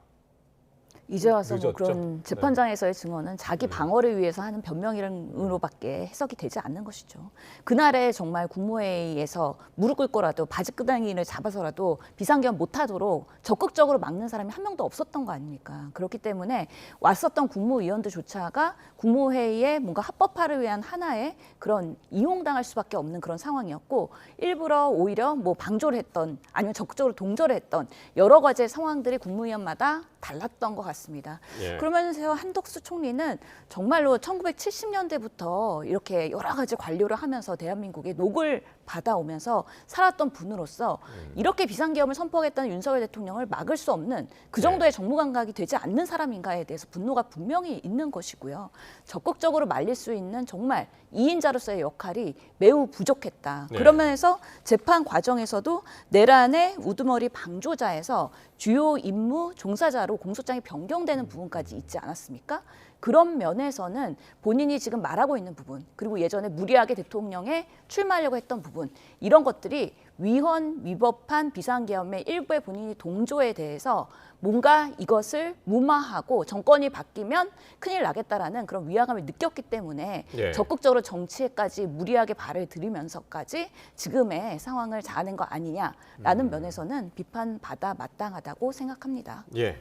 이제 와서 뭐 늦었죠. 그런 재판장에서의 증언은 자기 방어를 위해서 하는 변명으로밖에 해석이 되지 않는 것이죠. 그날에 정말 국무회의에서 무릎 꿇고라도 바지끄덩이를 잡아서라도 비상계엄 못하도록 적극적으로 막는 사람이 한 명도 없었던 거 아닙니까? 그렇기 때문에 왔었던 국무위원들조차가 국무회의에 뭔가 합법화를 위한 하나의 그런 이용당할 수밖에 없는 그런 상황이었고, 일부러 오히려 뭐 방조를 했던 아니면 적극적으로 동조를 했던 여러 가지 상황들이 국무위원마다 달랐던 것 같습니다. 예. 그러면서 한덕수 총리는 정말로 1970년대부터 이렇게 여러 가지 관료를 하면서 대한민국의 녹을 받아오면서 살았던 분으로서 이렇게 비상계엄을 선포하겠다는 윤석열 대통령을 막을 수 없는 그 정도의 정무 감각이 되지 않는 사람인가에 대해서 분노가 분명히 있는 것이고요. 적극적으로 말릴 수 있는 정말 2인자로서의 역할이 매우 부족했다. 네. 그런 면에서 재판 과정에서도 내란의 우두머리 방조자에서 주요 임무 종사자로 공소장이 변경되는 부분까지 있지 않았습니까? 그런 면에서는 본인이 지금 말하고 있는 부분, 그리고 예전에 무리하게 대통령에 출마하려고 했던 부분, 이런 것들이 위헌위법한 비상계엄의 일부의 본인이 동조에 대해서 뭔가 이것을 무마하고 정권이 바뀌면 큰일 나겠다라는 그런 위화감을 느꼈기 때문에 예. 적극적으로 정치에까지 무리하게 발을 들이면서까지 지금의 상황을 자아낸 거 아니냐라는 면에서는 비판받아 마땅하다고 생각합니다. 예.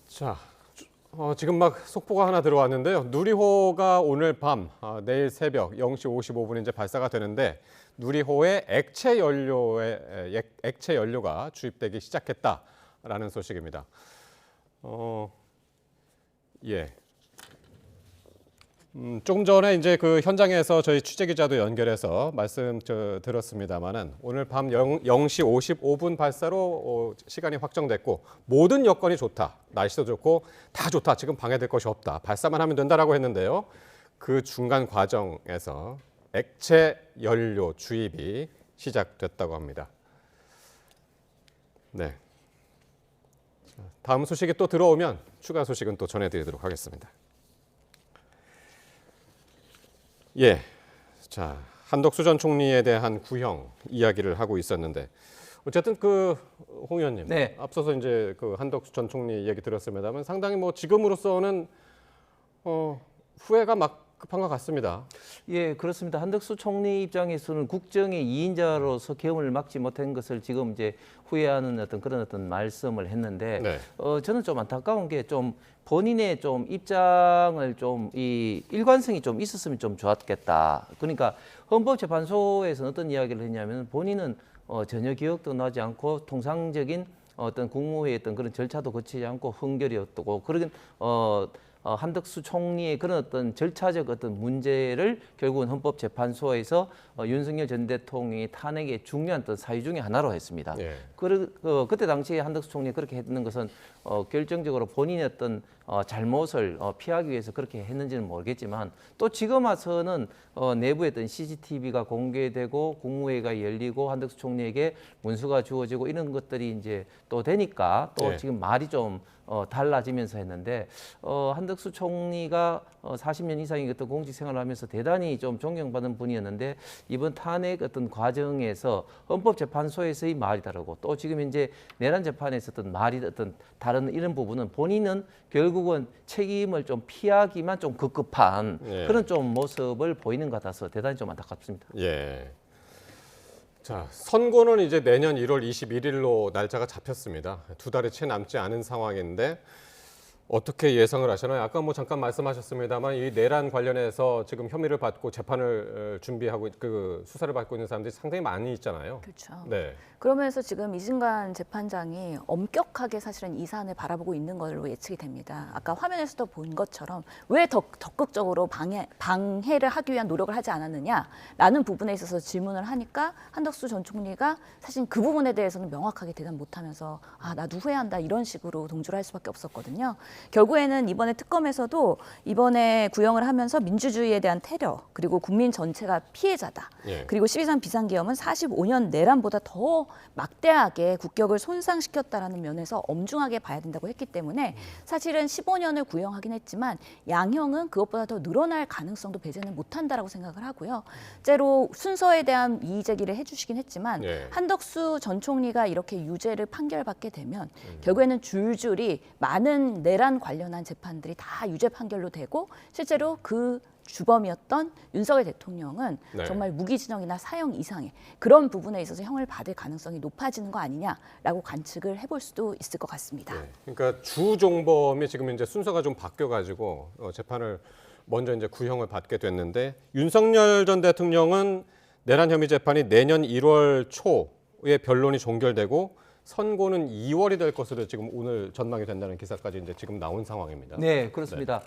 자, 지금 막 속보가 하나 들어왔는데요. 누리호가 오늘 밤, 내일 새벽 0시 55분 이제 발사가 되는데 누리호에 액체 연료가 주입되기 시작했다라는 소식입니다. 예. 조금 전에 이제 그 현장에서 저희 취재 기자도 연결해서 말씀 들었습니다만은 오늘 밤 0시 55분 발사로 시간이 확정됐고 모든 여건이 좋다. 날씨도 좋고 다 좋다. 지금 방해될 것이 없다. 발사만 하면 된다라고 했는데요. 그 중간 과정에서 액체 연료 주입이 시작됐다고 합니다. 네. 다음 소식이 또 들어오면 추가 소식은 또 전해드리도록 하겠습니다. 예, 자 한덕수 전 총리에 대한 구형 이야기를 하고 있었는데 어쨌든 홍 의원님, 네. 앞서서 이제 그 한덕수 전 총리 얘기 들었습니다만 상당히 뭐 지금으로서는 후회가 막 급한 것 같습니다. 예, 그렇습니다. 한덕수 총리 입장에서는 국정의 2인자로서 계엄을 막지 못한 것을 지금 이제 후회하는 그런 말씀을 했는데, 네. 저는 좀 안타까운 게 좀 본인의 좀 입장을 좀 이 일관성이 좀 있었으면 좀 좋았겠다. 그러니까 헌법재판소에서는 어떤 이야기를 했냐면 본인은 전혀 기억도 나지 않고 통상적인 어떤 국무회의 그런 절차도 거치지 않고 흥결이었고 그런 한덕수 총리의 그런 어떤 절차적 어떤 문제를 결국은 헌법재판소에서 윤석열 전 대통령의 탄핵의 중요한 어떤 사유 중에 하나로 했습니다. 예. 그때 당시에 한덕수 총리가 그렇게 했는 것은 결정적으로 본인의 어떤 잘못을 피하기 위해서 그렇게 했는지는 모르겠지만 또 지금 와서는 내부에 어떤 CCTV가 공개되고 국무회의가 열리고 한덕수 총리에게 문수가 주어지고 이런 것들이 이제 또 되니까 또 네. 지금 말이 좀 달라지면서 했는데 한덕수 총리가 40년 이상의 어떤 공직 생활을 하면서 대단히 좀 존경받는 분이었는데 이번 탄핵 어떤 과정에서 헌법재판소에서의 말이 다르고 또 지금 이제 내란 재판에서 어떤 말이 어떤 다른 이런 부분은 본인은 결국은 책임을 좀 피하기만 좀 급급한 예. 그런 좀 모습을 보이는 것 같아서 대단히 좀 안타깝습니다. 예. 자, 선고는 이제 내년 1월 21일로 날짜가 잡혔습니다. 2달이 채 남지 않은 상황인데 어떻게 예상을 하시나요? 아까 뭐 잠깐 말씀하셨습니다만 이 내란 관련해서 지금 혐의를 받고 재판을 준비하고 수사를 받고 있는 사람들이 상당히 많이 있잖아요. 그렇죠. 네. 그러면서 지금 이진관 재판장이 엄격하게 사실은 이 사안을 바라보고 있는 걸로 예측이 됩니다. 아까 화면에서도 본 것처럼 왜 더 적극적으로 방해를 하기 위한 노력을 하지 않았느냐라는 부분에 있어서 질문을 하니까 한덕수 전 총리가 사실 그 부분에 대해서는 명확하게 대답 못하면서 나도 후회한다 이런 식으로 동조를 할 수밖에 없었거든요. 결국에는 이번에 특검에서도 이번에 구형을 하면서 민주주의에 대한 테러, 그리고 국민 전체가 피해자다. 예. 그리고 12.3 비상계엄은 45년 내란보다 더 막대하게 국격을 손상시켰다라는 면에서 엄중하게 봐야 된다고 했기 때문에 사실은 15년을 구형하긴 했지만 양형은 그것보다 더 늘어날 가능성도 배제는 못한다라고 생각을 하고요. 때로 순서에 대한 이의 제기를 해주시긴 했지만 예. 한덕수 전 총리가 이렇게 유죄를 판결받게 되면 결국에는 줄줄이 많은 내란 관련한 재판들이 다 유죄 판결로 되고 실제로 그 주범이었던 윤석열 대통령은 네. 정말 무기징역이나 사형 이상의 그런 부분에 있어서 형을 받을 가능성이 높아지는 거 아니냐라고 관측을 해볼 수도 있을 것 같습니다. 그러니까 주종범이 지금 이제 순서가 좀 바뀌어가지고 재판을 먼저 이제 구형을 받게 됐는데 윤석열 전 대통령은 내란 혐의 재판이 내년 1월 초에 변론이 종결되고 선고는 2월이 될 것으로 지금 오늘 전망이 된다는 기사까지 이제 지금 나온 상황입니다. 네, 그렇습니다.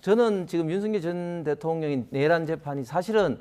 저는 지금 윤석열 전 대통령의 내란 재판이 사실은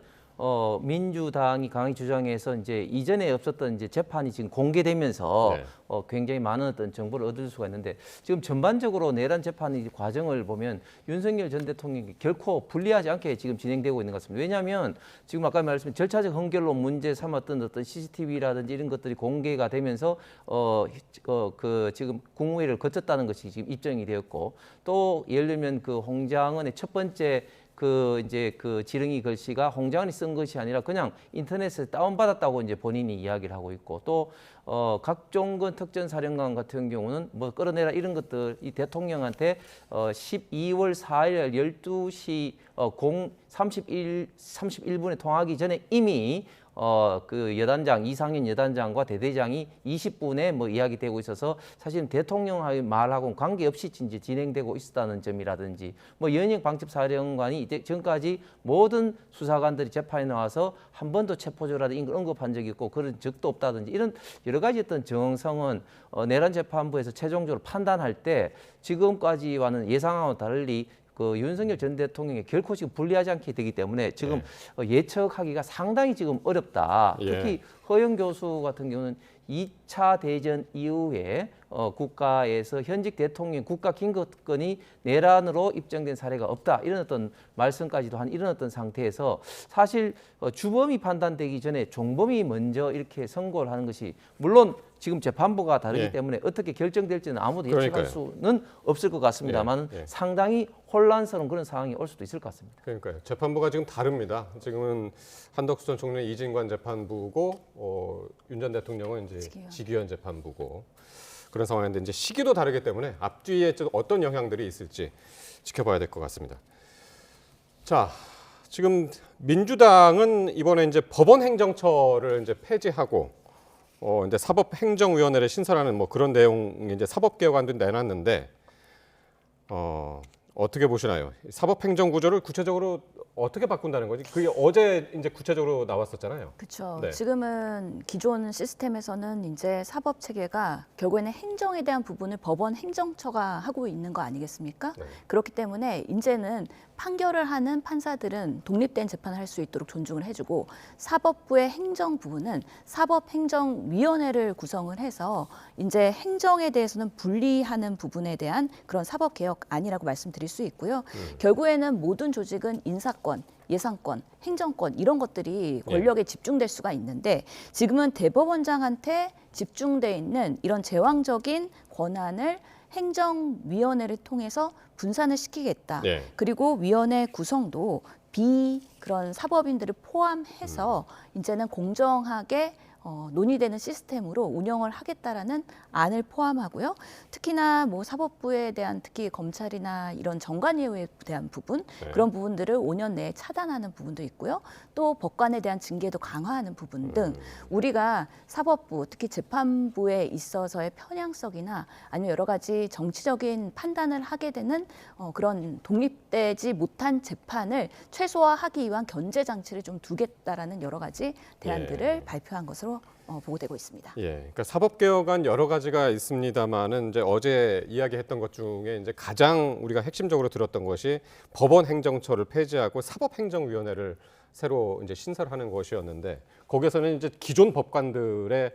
민주당이 강하게 주장해서 이제 이전에 없었던 이제 재판이 지금 공개되면서 네. 굉장히 많은 어떤 정보를 얻을 수가 있는데 지금 전반적으로 내란 재판의 과정을 보면 윤석열 전 대통령이 결코 불리하지 않게 지금 진행되고 있는 것 같습니다. 왜냐하면 지금 아까 말씀드린 절차적 헌결로 문제 삼았던 어떤 CCTV라든지 이런 것들이 공개가 되면서 그 지금 국무회의를 거쳤다는 것이 지금 입증이 되었고 또 예를 들면 그 홍장은의 첫 번째 그 이제 그 지렁이 글씨가 홍장은이 쓴 것이 아니라 그냥 인터넷에서 다운받았다고 이제 본인이 이야기를 하고 있고 또 각종근 특전사령관 같은 경우는 뭐 끌어내라 이런 것들 이 대통령한테 12월 4일 12시 31분에 통화하기 전에 이미 그 여단장 이상현 여단장과 대대장이 20분에 뭐 이야기되고 있어서 사실은 대통령의 말하고는 관계없이 이제 진행되고 있었다는 점이라든지 뭐 연예인 방첩사령관이 이때 전까지 모든 수사관들이 재판에 나와서 한 번도 체포조라든지 언급한 적이 있고 그런 적도 없다든지 이런 여러 가지 어떤 정성은 내란 재판부에서 최종적으로 판단할 때 지금까지와는 예상하고 달리 그 윤석열 전 대통령이 결코 지금 불리하지 않게 되기 때문에 지금 예측하기가 상당히 지금 어렵다. 특히 허영 교수 같은 경우는 2차 대전 이후에 국가에서 현직 대통령 국가 긴급권이 내란으로 입증된 사례가 없다. 이런 어떤 말씀까지도 한 이런 어떤 상태에서 사실 주범이 판단되기 전에 종범이 먼저 이렇게 선고를 하는 것이 물론 지금 재판부가 다르기 때문에 어떻게 결정될지는 아무도 예측할 수는 없을 것 같습니다만 상당히 혼란스러운 그런 상황이 올 수도 있을 것 같습니다. 그러니까요. 재판부가 지금 다릅니다. 지금은 한덕수 전 총리 이진관 재판부고 윤 전 대통령은 이제 지기현 재판부고 그런 상황인데 이제 시기도 다르기 때문에 앞뒤에 어떤 영향들이 있을지 지켜봐야 될 것 같습니다. 자, 지금 민주당은 이번에 이제 법원 행정처를 이제 폐지하고 이제 사법행정위원회를 신설하는 뭐 그런 내용이 이제 사법개혁안도 내놨는데 어떻게 보시나요? 사법행정구조를 구체적으로 어떻게 바꾼다는 거지? 그게 어제 이제 구체적으로 나왔었잖아요. 그렇죠. 네. 지금은 기존 시스템에서는 이제 사법 체계가 결국에는 행정에 대한 부분을 법원 행정처가 하고 있는 거 아니겠습니까? 네. 그렇기 때문에 이제는 판결을 하는 판사들은 독립된 재판을 할 수 있도록 존중을 해주고 사법부의 행정 부분은 사법행정위원회를 구성을 해서 이제 행정에 대해서는 분리하는 부분에 대한 그런 사법개혁안이라고 말씀드릴 수 있고요. 결국에는 모든 조직은 인사권, 예산권, 행정권 이런 것들이 권력에 집중될 수가 있는데 지금은 대법원장한테 집중돼 있는 이런 제왕적인 권한을 행정위원회를 통해서 분산을 시키겠다. 그리고 위원회 구성도 그런 사법인들을 포함해서 이제는 공정하게 논의되는 시스템으로 운영을 하겠다라는 안을 포함하고요. 특히나 뭐 사법부에 대한 특히 검찰이나 이런 정관예우에 대한 부분 그런 부분들을 5년 내에 차단하는 부분도 있고요. 또 법관에 대한 징계도 강화하는 부분 등 우리가 사법부 특히 재판부에 있어서의 편향성이나 아니면 여러 가지 정치적인 판단을 하게 되는 그런 독립되지 못한 재판을 최소화하기 위한 견제 장치를 좀 두겠다라는 여러 가지 대안들을 발표한 것으로 보고되고 있습니다. 그러니까 사법개혁안 여러 가지가 있습니다만은 이제 어제 이야기했던 것 중에 이제 가장 우리가 핵심적으로 들었던 것이 법원 행정처를 폐지하고 사법행정위원회를 새로 이제 신설하는 것이었는데 거기에서는 이제 기존 법관들의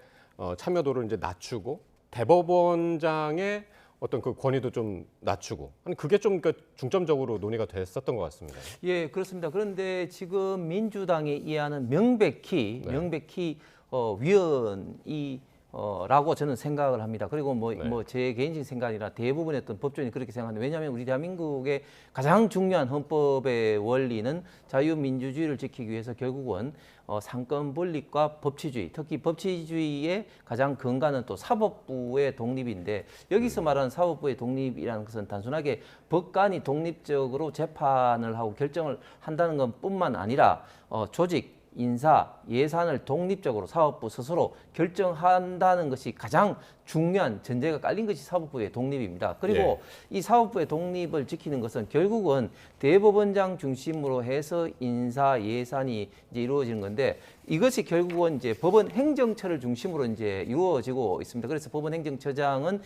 참여도를 이제 낮추고 대법원장의 어떤 그 권위도 좀 낮추고 아니 그게 좀 중점적으로 논의가 됐었던 것 같습니다. 예, 그렇습니다. 그런데 지금 민주당이 이해하는 명백히 위헌이 라고 저는 생각을 합니다. 그리고 뭐 제 개인적인 생각이라 대부분의 어떤 법조인이 그렇게 생각하는데, 왜냐하면 우리 대한민국의 가장 중요한 헌법의 원리는 자유민주주의를 지키기 위해서 결국은 상권 분립과 법치주의, 특히 법치주의의 가장 근간은 또 사법부의 독립인데, 여기서 말하는 사법부의 독립이라는 것은 단순하게 법관이 독립적으로 재판을 하고 결정을 한다는 것 뿐만 아니라 조직, 인사, 예산을 독립적으로 사법부 스스로 결정한다는 것이 가장 중요한 전제가 깔린 것이 사법부의 독립입니다. 그리고 이 사법부의 독립을 지키는 것은 결국은 대법원장 중심으로 해서 인사, 예산이 이제 이루어지는 건데, 이것이 결국은 이제 법원 행정처를 중심으로 이제 이루어지고 있습니다. 그래서 법원 행정처장은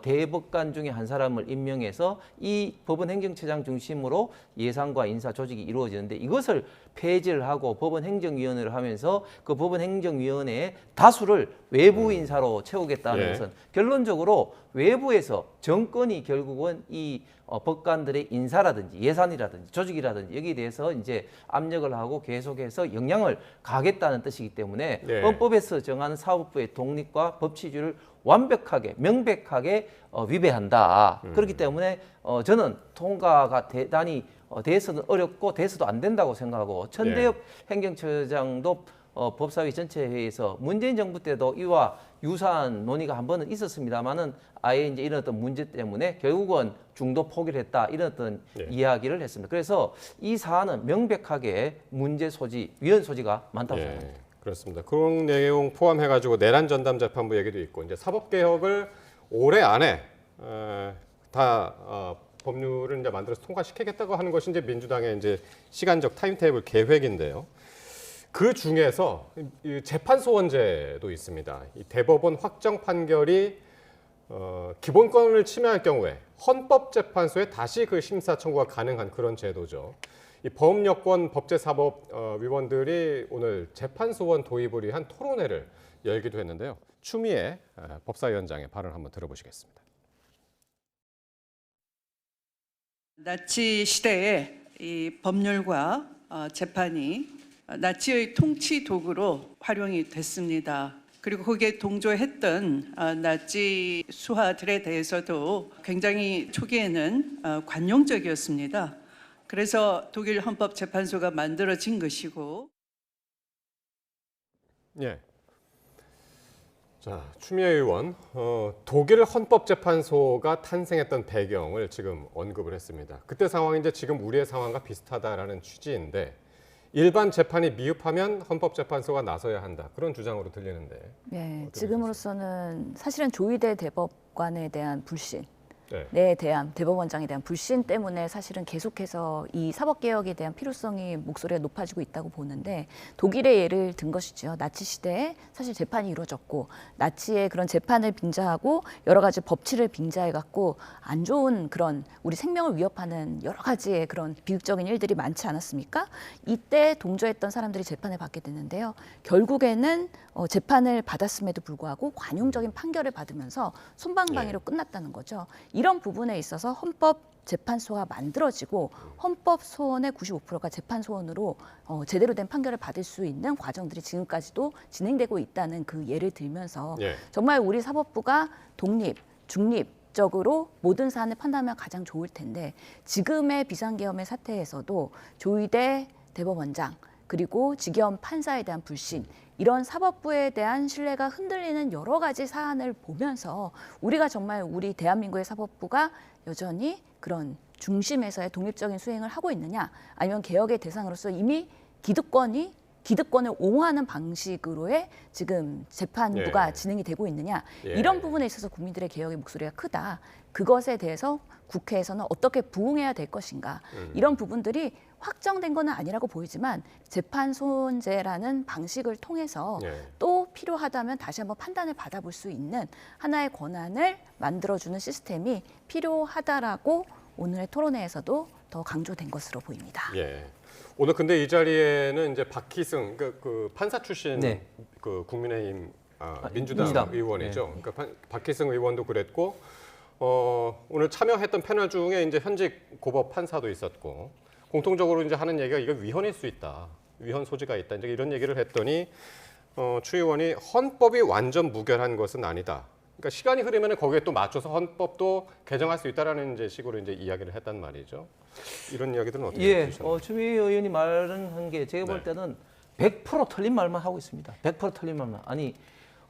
대법관 중에 한 사람을 임명해서 이 법원 행정처장 중심으로 예산과 인사 조직이 이루어지는데, 이것을 폐지를 하고 법원 행정위원회를 하면서 그 법원 행정위원회의 다수를 외부 인사로 채우겠다는 것은 결론적으로 외부에서 정권이 결국은 이 법관들의 인사라든지 예산이라든지 조직이라든지 여기에 대해서 이제 압력을 하고 계속해서 영향을 가겠다는 뜻이기 때문에 헌법에서 정하는 사법부의 독립과 법치주의를 완벽하게 명백하게 위배한다. 그렇기 때문에 저는 통과가 대단히 돼서는 어렵고 돼서도 안 된다고 생각하고, 천대엽 행정처장도 법사위 전체 회의에서 문재인 정부 때도 이와 유사한 논의가 한 번은 있었습니다만은 아예 이제 이런 어떤 문제 때문에 결국은 중도 포기를 했다, 이런 어떤 이야기를 했습니다. 그래서 이 사안은 명백하게 문제 소지, 위헌 소지가 많다고 생각합니다. 그렇습니다. 그런 내용 포함해가지고 내란 전담 재판부 얘기도 있고, 이제 사법 개혁을 올해 안에 다 법률을 이제 만들어서 통과시키겠다고 하는 것이 이제 민주당의 이제 시간적 타임테이블 계획인데요. 그 중에서 이 재판소원제도 있습니다. 이 대법원 확정 판결이 기본권을 침해할 경우에 헌법재판소에 다시 그 심사 청구가 가능한 그런 제도죠. 이 법여권 법제사법위원들이 오늘 재판소원 도입을 위한 토론회를 열기도 했는데요. 추미애 법사위원장의 발언을 한번 들어보시겠습니다. 나치 시대에 이 법률과 재판이 나치의 통치 도구로 활용이 됐습니다. 그리고 거기에 동조했던 나치 수하들에 대해서도 굉장히 초기에는 관용적이었습니다. 그래서 독일 헌법재판소가 만들어진 것이고. 자, 추미애 의원, 독일 헌법재판소가 탄생했던 배경을 지금 언급을 했습니다. 그때 상황이 이제 지금 우리의 상황과 비슷하다라는 취지인데, 일반 재판이 미흡하면 헌법재판소가 나서야 한다, 그런 주장으로 들리는데. 네, 지금으로서는 사실은 조희대 대법관에 대한 불신, 에 대한 대법원장에 대한 불신 때문에 사실은 계속해서 이 사법개혁에 대한 필요성이 목소리가 높아지고 있다고 보는데, 독일의 예를 든 것이죠. 나치 시대에 사실 재판이 이루어졌고, 나치의 그런 재판을 빙자하고 여러 가지 법치를 빙자해갖고 안 좋은 그런 우리 생명을 위협하는 여러 가지의 그런 비극적인 일들이 많지 않았습니까? 이때 동조했던 사람들이 재판을 받게 됐는데요. 결국에는 재판을 받았음에도 불구하고 관용적인 판결을 받으면서 솜방망이로 끝났다는 거죠. 이런 부분에 있어서 헌법재판소가 만들어지고 헌법 소원의 95%가 재판 소원으로 제대로 된 판결을 받을 수 있는 과정들이 지금까지도 진행되고 있다는 그 예를 들면서 정말 우리 사법부가 독립, 중립적으로 모든 사안을 판단하면 가장 좋을 텐데, 지금의 비상계엄의 사태에서도 조희대 대법원장 그리고 지기현 판사에 대한 불신, 이런 사법부에 대한 신뢰가 흔들리는 여러 가지 사안을 보면서 우리가 정말 우리 대한민국의 사법부가 여전히 그런 중심에서의 독립적인 수행을 하고 있느냐, 아니면 개혁의 대상으로서 이미 기득권을 옹호하는 방식으로의 지금 재판부가 진행이 되고 있느냐, 이런 부분에 있어서 국민들의 개혁의 목소리가 크다. 그것에 대해서 국회에서는 어떻게 부응해야 될 것인가, 이런 부분들이 확정된 건 아니라고 보이지만 재판소원제라는 방식을 통해서 또 필요하다면 다시 한번 판단을 받아볼 수 있는 하나의 권한을 만들어주는 시스템이 필요하다라고 오늘의 토론회에서도 더 강조된 것으로 보입니다. 오늘 근데 이 자리에는 이제 박희승 그 판사 출신 그 국민의힘 민주당 의원이죠. 그러니까 박희승 의원도 그랬고, 오늘 참여했던 패널 중에 이제 현직 고법 판사도 있었고 공통적으로 이제 하는 얘기가 이거 위헌일 수 있다, 위헌 소지가 있다, 이제 이런 얘기를 했더니 추 의원이 헌법이 완전 무결한 것은 아니다. 그러니까 시간이 흐르면 거기에 또 맞춰서 헌법도 개정할 수 있다라는 이제 식으로 이제 이야기를 했단 말이죠. 이런 이야기들은 어떻게 보시나요? 추미애 의원이 말한 게 제가 볼 때는 100% 틀린 말만 하고 있습니다. 100% 틀린 말만. 아니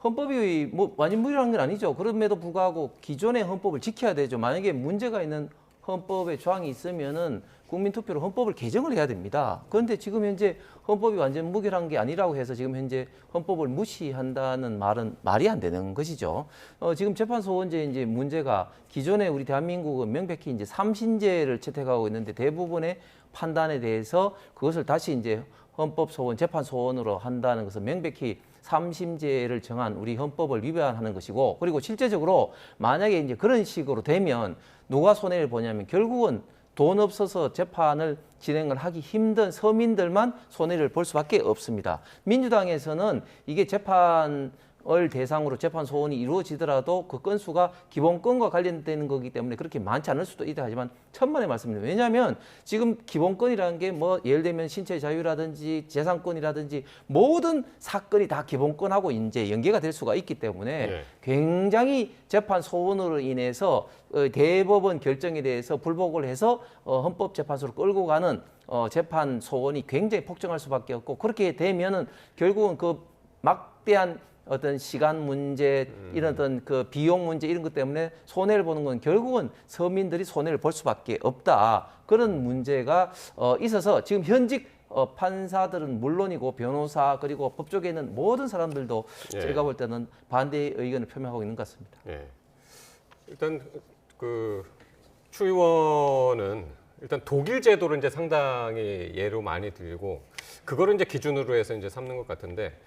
헌법이 뭐 완전 무결한 건 아니죠. 그럼에도 불구하고 기존의 헌법을 지켜야 되죠. 만약에 문제가 있는 헌법에 조항이 있으면은 국민투표로 헌법을 개정을 해야 됩니다. 그런데 지금 현재 헌법이 완전 무결한 게 아니라고 해서 지금 현재 헌법을 무시한다는 말은 말이 안 되는 것이죠. 지금 재판소원제 이제 문제가 기존에 우리 대한민국은 명백히 이제 삼신제를 채택하고 있는데 대부분의 판단에 대해서 그것을 다시 이제 헌법소원, 재판소원으로 한다는 것은 명백히 삼심제를 정한 우리 헌법을 위반하는 것이고, 그리고 실제적으로 만약에 이제 그런 식으로 되면 누가 손해를 보냐면 결국은 돈 없어서 재판을 진행을 하기 힘든 서민들만 손해를 볼 수밖에 없습니다. 민주당에서는 이게 재판을 대상으로 재판 소원이 이루어지더라도 그 건수가 기본권과 관련되는 거기 때문에 그렇게 많지 않을 수도 있다 하지만 천만의 말씀입니다. 왜냐하면 지금 기본권이라는 게 뭐 예를 들면 신체 자유라든지 재산권이라든지 모든 사건이 다 기본권하고 이제 연계가 될 수가 있기 때문에 굉장히 재판 소원으로 인해서 대법원 결정에 대해서 불복을 해서 헌법재판소로 끌고 가는 재판 소원이 굉장히 폭증할 수밖에 없고, 그렇게 되면은 결국은 그 막대한 어떤 시간 문제, 이런 어떤 그 비용 문제 이런 것 때문에 손해를 보는 건 결국은 서민들이 손해를 볼 수밖에 없다. 그런 문제가 있어서 지금 현직 판사들은 물론이고 변호사 그리고 법조계에 있는 모든 사람들도 제가 볼 때는 반대 의견을 표명하고 있는 것 같습니다. 일단 추 의원은 일단 독일 제도를 이제 상당히 예로 많이 들고 그거를 이제 기준으로 해서 이제 삼는 것 같은데,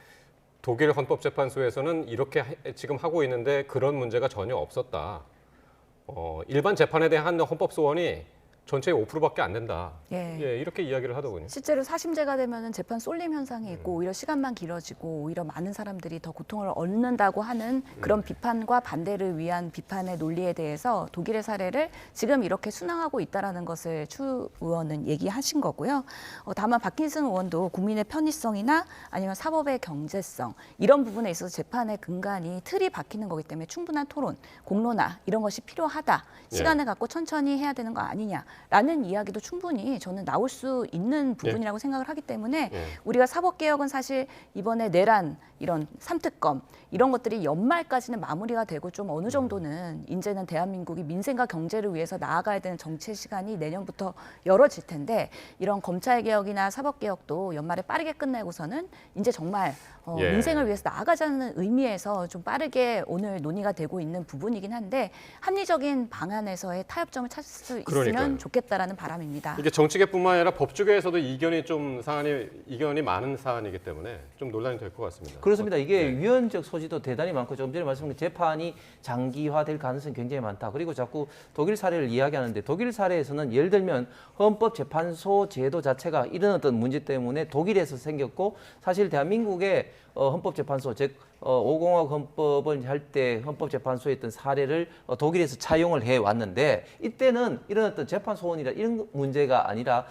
독일 헌법재판소에서는 이렇게 지금 하고 있는데 그런 문제가 전혀 없었다. 일반 재판에 대한 헌법소원이 전체의 5%밖에 안 된다. 이렇게 이야기를 하더군요. 실제로 사심제가 되면 재판 쏠림 현상이 있고 오히려 시간만 길어지고 오히려 많은 사람들이 더 고통을 얻는다고 하는 그런 비판과 반대를 위한 비판의 논리에 대해서 독일의 사례를 지금 이렇게 순항하고 있다는 것을 추 의원은 얘기하신 거고요. 다만 박힌승 의원도 국민의 편의성이나 아니면 사법의 경제성 이런 부분에 있어서 재판의 근간이 틀이 박히는 거기 때문에 충분한 토론, 공론화 이런 것이 필요하다. 시간을 갖고 천천히 해야 되는 거 아니냐. 라는 이야기도 충분히 저는 나올 수 있는 부분이라고 생각을 하기 때문에 우리가 사법개혁은 사실 이번에 내란 이런 3특검 이런 것들이 연말까지는 마무리가 되고 좀 어느 정도는 이제는 대한민국이 민생과 경제를 위해서 나아가야 되는 정치 시간이 내년부터 열어질 텐데, 이런 검찰개혁이나 사법개혁도 연말에 빠르게 끝내고서는 이제 정말 민생을 위해서 나아가자는 의미에서 좀 빠르게 오늘 논의가 되고 있는 부분이긴 한데 합리적인 방안에서의 타협점을 찾을 수 있으면 좋겠다라는 바람입니다. 이게 정치계뿐만 아니라 법조계에서도 이견이 많은 사안이기 때문에 좀 논란이 될 것 같습니다. 그렇습니다. 이게 위헌적 소지도 대단히 많고 좀 전에 말씀드린 재판이 장기화될 가능성이 굉장히 많다. 그리고 자꾸 독일 사례를 이야기하는데 독일 사례에서는 예를 들면 헌법재판소 제도 자체가 이런 어떤 문제 때문에 독일에서 생겼고, 사실 대한민국의 헌법재판소 즉 5공화국 헌법을 할 때 헌법재판소에 있던 사례를 독일에서 차용을 해왔는데, 이때는 이런 어떤 재판 소원이라 이런 문제가 아니라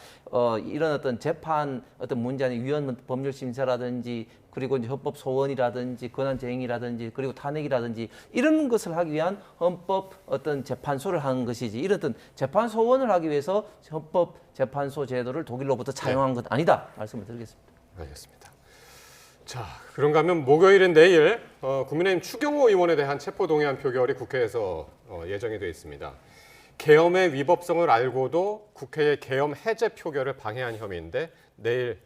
이런 어떤 재판 어떤 문제 아닌 위헌 법률 심사라든지 그리고 이제 헌법 소원이라든지 권한 제행이라든지 그리고 탄핵이라든지 이런 것을 하기 위한 헌법 어떤 재판소를 하는 것이지, 이런 어떤 재판 소원을 하기 위해서 헌법 재판소 제도를 독일로부터 차용한 것 아니다 말씀을 드리겠습니다. 알겠습니다. 자, 그런가 하면 목요일인 내일 국민의힘 추경호 의원에 대한 체포동의안 표결이 국회에서 예정이 되어 있습니다. 계엄의 위법성을 알고도 국회의 계엄 해제 표결을 방해한 혐의인데 내일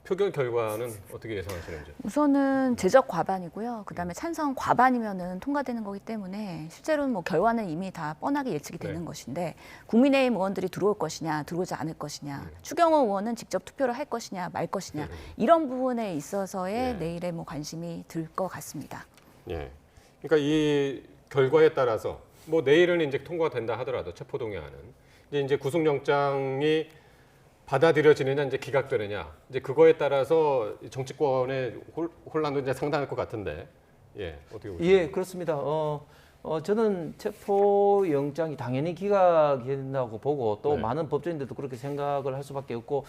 표결 결과는 어떻게 예상하시는지? 우선은 제적 과반이고요. 그다음에 찬성 과반이면은 통과되는 거기 때문에 실제로는 뭐 결과는 이미 다 뻔하게 예측이 되는 것인데, 국민의힘 의원들이 들어올 것이냐 들어오지 않을 것이냐, 추경호 의원은 직접 투표를 할 것이냐 말 것이냐 이런 부분에 있어서의 내일의 뭐 관심이 들 것 같습니다. 그러니까 이 결과에 따라서 뭐 내일은 이제 통과된다 하더라도 체포동의안은 이제 구속영장이 받아들여지느냐 이제 기각되느냐, 이제 그거에 따라서 정치권의 혼란도 이제 상당할 것 같은데, 어떻게 보십니까? 그렇습니다. 저는 체포영장이 당연히 기각이 된다고 보고 또 네. 많은 법조인들도 그렇게 생각을 할 수밖에 없고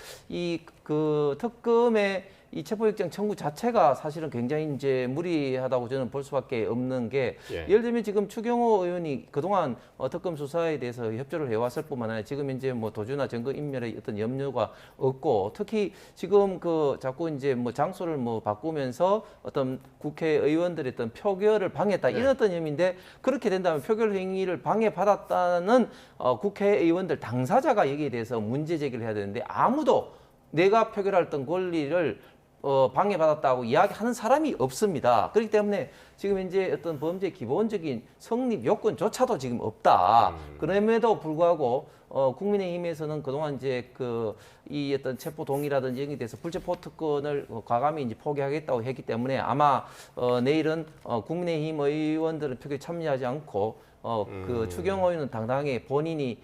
그 특검의 이 체포영장 청구 자체가 사실은 굉장히 이제 무리하다고 저는 볼 수밖에 없는 게 예를 들면 지금 추경호 의원이 그동안 특검 수사에 대해서 협조를 해왔을 뿐만 아니라 지금 이제 뭐 도주나 증거 인멸의 어떤 염려가 없고 특히 지금 그 자꾸 이제 뭐 장소를 뭐 바꾸면서 어떤 국회의원들의 어떤 표결을 방해했다 이런 어떤 혐의인데 그렇게 된다면 표결 행위를 방해받았다는 국회의원들 당사자가 여기에 대해서 문제 제기를 해야 되는데 아무도 내가 표결할 어떤 권리를 방해받았다고 이야기하는 사람이 없습니다. 그렇기 때문에 지금 이제 어떤 범죄 기본적인 성립 요건조차도 지금 없다. 그럼에도 불구하고 국민의힘에서는 그동안 이제 이 어떤 체포 동의라든지 여기에 대해서 불체포 특권을 과감히 이제 포기하겠다고 했기 때문에 아마 내일은 국민의힘 의원들은 표결에 참여하지 않고 그 추경호 의원은 당당하게 본인이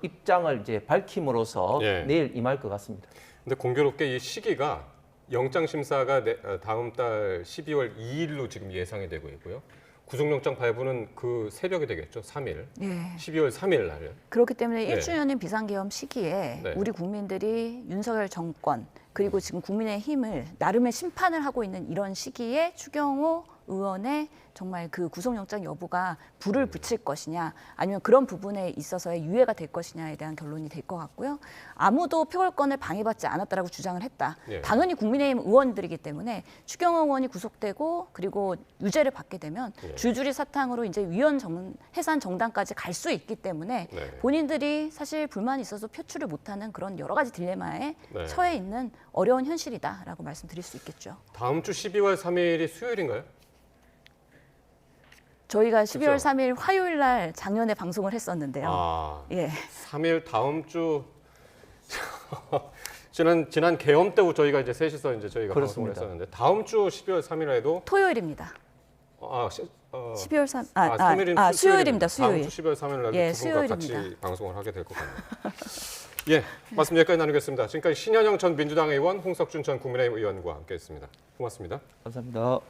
입장을 이제 밝힘으로써 내일 임할 것 같습니다. 근데 공교롭게 이 시기가 영장 심사가 다음 달 12월 2일로 지금 예상이 되고 있고요. 구속영장 발부는 그 새벽이 되겠죠. 3일. 12월 3일 날이요. 그렇기 때문에 1주년인 비상계엄 시기에 네. 우리 국민들이 윤석열 정권 그리고 지금 국민의힘을 나름의 심판을 하고 있는 이런 시기에 추경호 의원의 정말 그 구속영장 여부가 불을 붙일 것이냐 아니면 그런 부분에 있어서의 유예가 될 것이냐에 대한 결론이 될 것 같고요. 아무도 표결권을 방해받지 않았다라고 주장을 했다. 당연히 국민의힘 의원들이기 때문에 추경호 의원이 구속되고 그리고 유죄를 받게 되면 줄줄이 사탕으로 이제 해산 정당까지 갈 수 있기 때문에 본인들이 사실 불만이 있어서 표출을 못하는 그런 여러 가지 딜레마에 처해 있는 어려운 현실이다라고 말씀드릴 수 있겠죠. 다음 주 12월 3일이 수요일인가요? 저희가 12월 3일 화요일 날 작년에 방송을 했었는데요. 3일 다음 주 지난 계엄 때부터 저희가 이제 셋이서 이제 저희가 방송을 했었는데 다음 주 12월 3일에도 토요일입니다. 12월 3일은 수요일입니다. 수요일. 다음 주 12월 3일 날 두 분과 수요일입니다. 같이 방송을 하게 될 것 같네요. 말씀 여기까지 나누겠습니다. 지금까지 신현영 전 민주당 의원, 홍석준 전 국민의힘 의원과 함께했습니다. 고맙습니다. 감사합니다.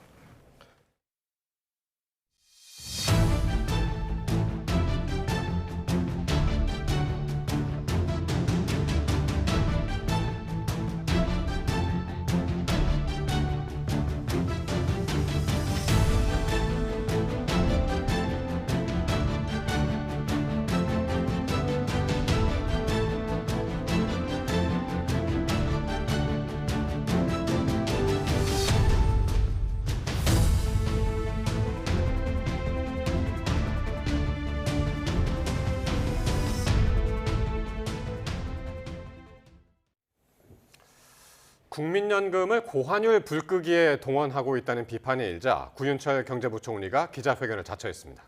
국민연금을 고환율 불끄기에 동원하고 있다는 비판이 일자 구윤철 경제부총리가 기자회견을 자처했습니다.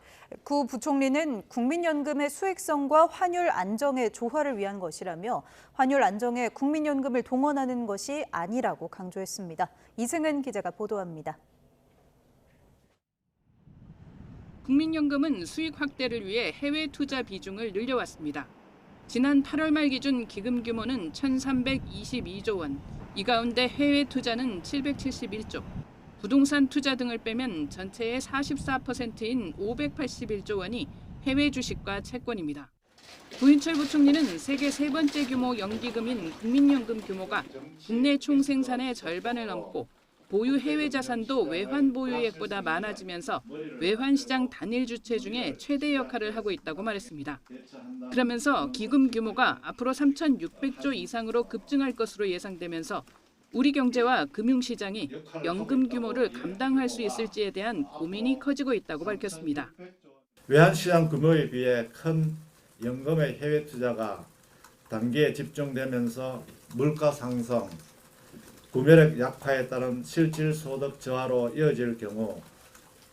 구 부총리는 국민연금의 수익성과 환율 안정의 조화를 위한 것이라며 환율 안정에 국민연금을 동원하는 것이 아니라고 강조했습니다. 이승은 기자가 보도합니다. 국민연금은 수익 확대를 위해 해외 투자 비중을 늘려왔습니다. 지난 8월 말 기준 기금 규모는 1,322조 원, 이 가운데 해외 투자는 771조, 부동산 투자 등을 빼면 전체의 44%인 581조 원이 해외 주식과 채권입니다. 구윤철 부총리는 세계 세 번째 규모 연기금인 국민연금 규모가 국내 총생산의 절반을 넘고 보유 해외 자산도 외환 보유액보다 많아지면서 외환시장 단일 주체 중에 최대 역할을 하고 있다고 말했습니다. 그러면서 기금 규모가 앞으로 3,600조 이상으로 급증할 것으로 예상되면서 우리 경제와 금융시장이 연금 규모를 감당할 수 있을지에 대한 고민이 커지고 있다고 밝혔습니다. 외환시장 규모에 비해 큰 연금의 해외 투자가 단기에 집중되면서 물가 상승, 구매력 약화에 따른 실질 소득 저하로 이어질 경우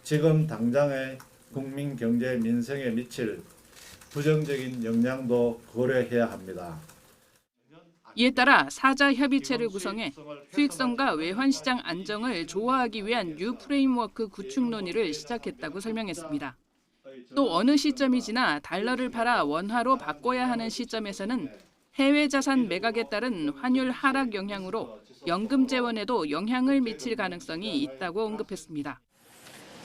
지금 당장의 국민 경제 민생에 미칠 부정적인 영향도 고려해야 합니다. 이에 따라 사자 협의체를 구성해 수익성과 외환시장 안정을 조화하기 위한 뉴 프레임워크 구축 논의를 시작했다고 설명했습니다. 또 어느 시점이 지나 달러를 팔아 원화로 바꿔야 하는 시점에서는 해외 자산 매각에 따른 환율 하락 영향으로 연금 재원에도 영향을 미칠 가능성이 있다고 언급했습니다.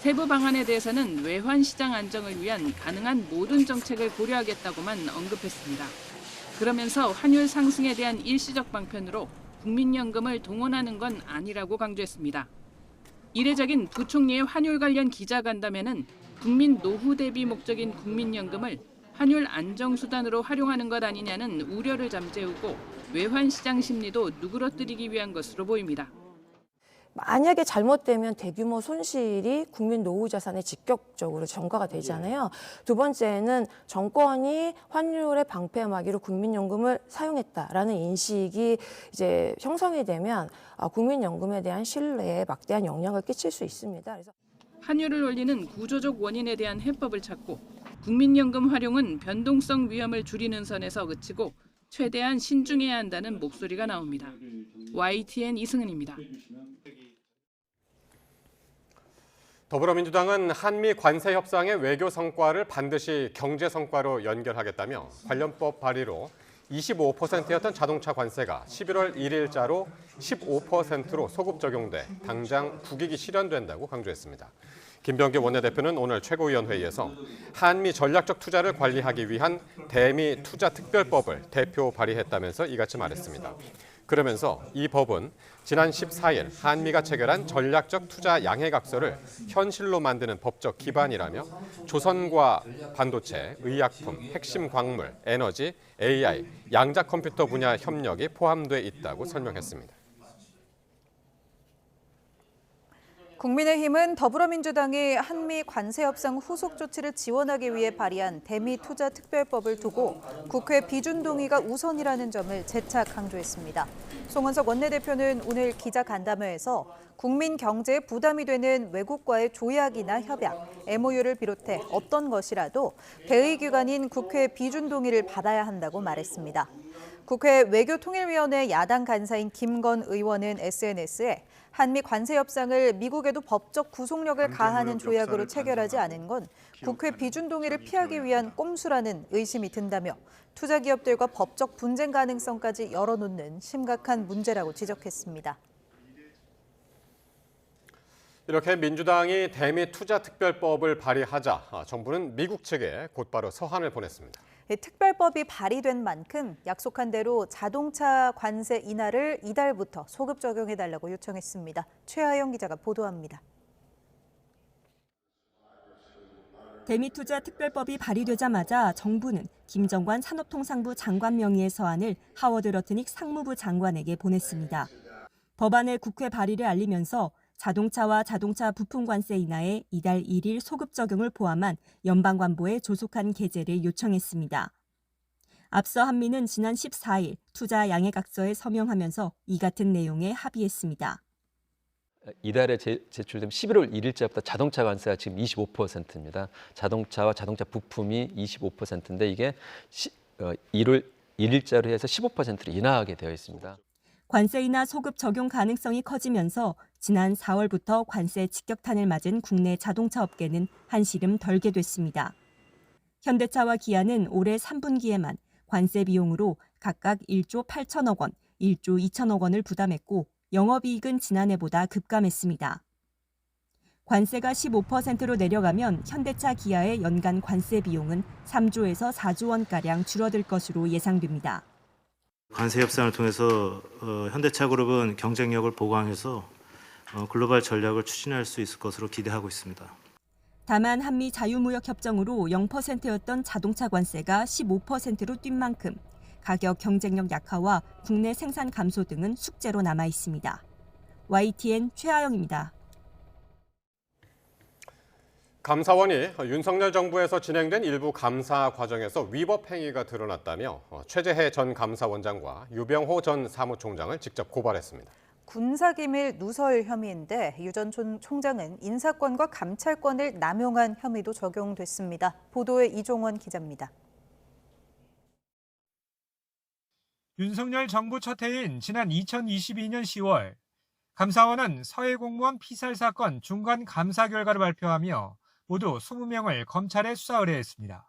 세부 방안에 대해서는 외환 시장 안정을 위한 가능한 모든 정책을 고려하겠다고만 언급했습니다. 그러면서 환율 상승에 대한 일시적 방편으로 국민연금을 동원하는 건 아니라고 강조했습니다. 이례적인 부총리의 환율 관련 기자간담회는 국민 노후 대비 목적인 국민연금을 환율 안정수단으로 활용하는 것 아니냐는 우려를 잠재우고 외환 시장 심리도 누그러뜨리기 위한 것으로 보입니다. 만약에 잘못되면 대규모 손실이 국민 노후 자산에 직접적으로 전가가 되잖아요. 두 번째는 정권이 환율의 방패막이로 국민연금을 사용했다라는 인식이 이제 형성이 되면 국민연금에 대한 신뢰에 막대한 영향을 끼칠 수 있습니다. 그래서 환율을 올리는 구조적 원인에 대한 해법을 찾고 국민연금 활용은 변동성 위험을 줄이는 선에서 그치고 최대한 신중해야 한다는 목소리가 나옵니다. YTN 이승은입니다. 더불어민주당은 한미 관세 협상의 외교 성과를 반드시 경제 성과로 연결하겠다며 관련법 발의로 25%였던 자동차 관세가 11월 1일자로 15%로 소급 적용돼 당장 국익이 실현된다고 강조했습니다. 김병기 원내대표는 오늘 최고위원회의에서 한미 전략적 투자를 관리하기 위한 대미 투자 특별법을 대표 발의했다면서 이같이 말했습니다. 그러면서 이 법은 지난 14일 한미가 체결한 전략적 투자 양해각서를 현실로 만드는 법적 기반이라며 조선과 반도체, 의약품, 핵심 광물, 에너지, AI, 양자 컴퓨터 분야 협력이 포함돼 있다고 설명했습니다. 국민의힘은 더불어민주당이 한미 관세 협상 후속 조치를 지원하기 위해 발의한 대미 투자 특별법을 두고 국회 비준 동의가 우선이라는 점을 재차 강조했습니다. 송원석 원내대표는 오늘 기자간담회에서 국민 경제에 부담이 되는 외국과의 조약이나 협약, MOU를 비롯해 어떤 것이라도 대의기관인 국회 비준 동의를 받아야 한다고 말했습니다. 국회 외교통일위원회 야당 간사인 김건 의원은 SNS에 한미 관세 협상을 미국에도 법적 구속력을 가하는 조약으로 체결하지 않은 건 국회 비준 동의를 피하기 위한 꼼수라는 의심이 든다며 투자 기업들과 법적 분쟁 가능성까지 열어놓는 심각한 문제라고 지적했습니다. 이렇게 민주당이 대미 투자 특별법을 발의하자 정부는 미국 측에 곧바로 서한을 보냈습니다. 특별법이 발의된 만큼 약속한 대로 자동차 관세 인하를 이달부터 소급 적용해달라고 요청했습니다. 최하영 기자가 보도합니다. 대미투자 특별법이 발의되자마자 정부는 김정관 산업통상부 장관 명의의 서한을 하워드 러트닉 상무부 장관에게 보냈습니다. 법안의 국회 발의를 알리면서 자동차와 자동차 부품 관세 인하에 이달 1일 소급 적용을 포함한 연방관보에 조속한 게재를 요청했습니다. 앞서 한미는 지난 14일 투자 양해각서에 서명하면서 이 같은 내용에 합의했습니다. 이달에 제출된 11월 1일자부터 자동차 관세가 지금 25%입니다. 자동차와 자동차 부품이 25%인데 이게 1월 1일자로 해서 15%로 인하하게 되어 있습니다. 관세 인하 소급 적용 가능성이 커지면서 지난 4월부터 관세 직격탄을 맞은 국내 자동차 업계는 한시름 덜게 됐습니다. 현대차와 기아는 올해 3분기에만 관세 비용으로 각각 1조 8천억 원, 1조 2천억 원을 부담했고 영업이익은 지난해보다 급감했습니다. 관세가 15%로 내려가면 현대차 기아의 연간 관세 비용은 3조에서 4조 원가량 줄어들 것으로 예상됩니다. 관세 협상을 통해서 현대차 그룹은 경쟁력을 보강해서 글로벌 전략을 추진할 수 있을 것으로 기대하고 있습니다. 다만 한미 자유무역 협정으로 0%였던 자동차 관세가 15%로 뛴 만큼 가격 경쟁력 약화와 국내 생산 감소 등은 숙제로 남아 있습니다. YTN 최하영입니다. 감사원이 윤석열 정부에서 진행된 일부 감사 과정에서 위법 행위가 드러났다며 최재해 전 감사원장과 유병호 전 사무총장을 직접 고발했습니다. 군사기밀 누설 혐의인데 유 전 총장은 인사권과 감찰권을 남용한 혐의도 적용됐습니다. 보도에 이종원 기자입니다. 윤석열 정부 첫 해인 지난 2022년 10월 감사원은 서해 공무원 피살 사건 중간 감사 결과를 발표하며 모두 20명을 검찰에 수사 의뢰했습니다.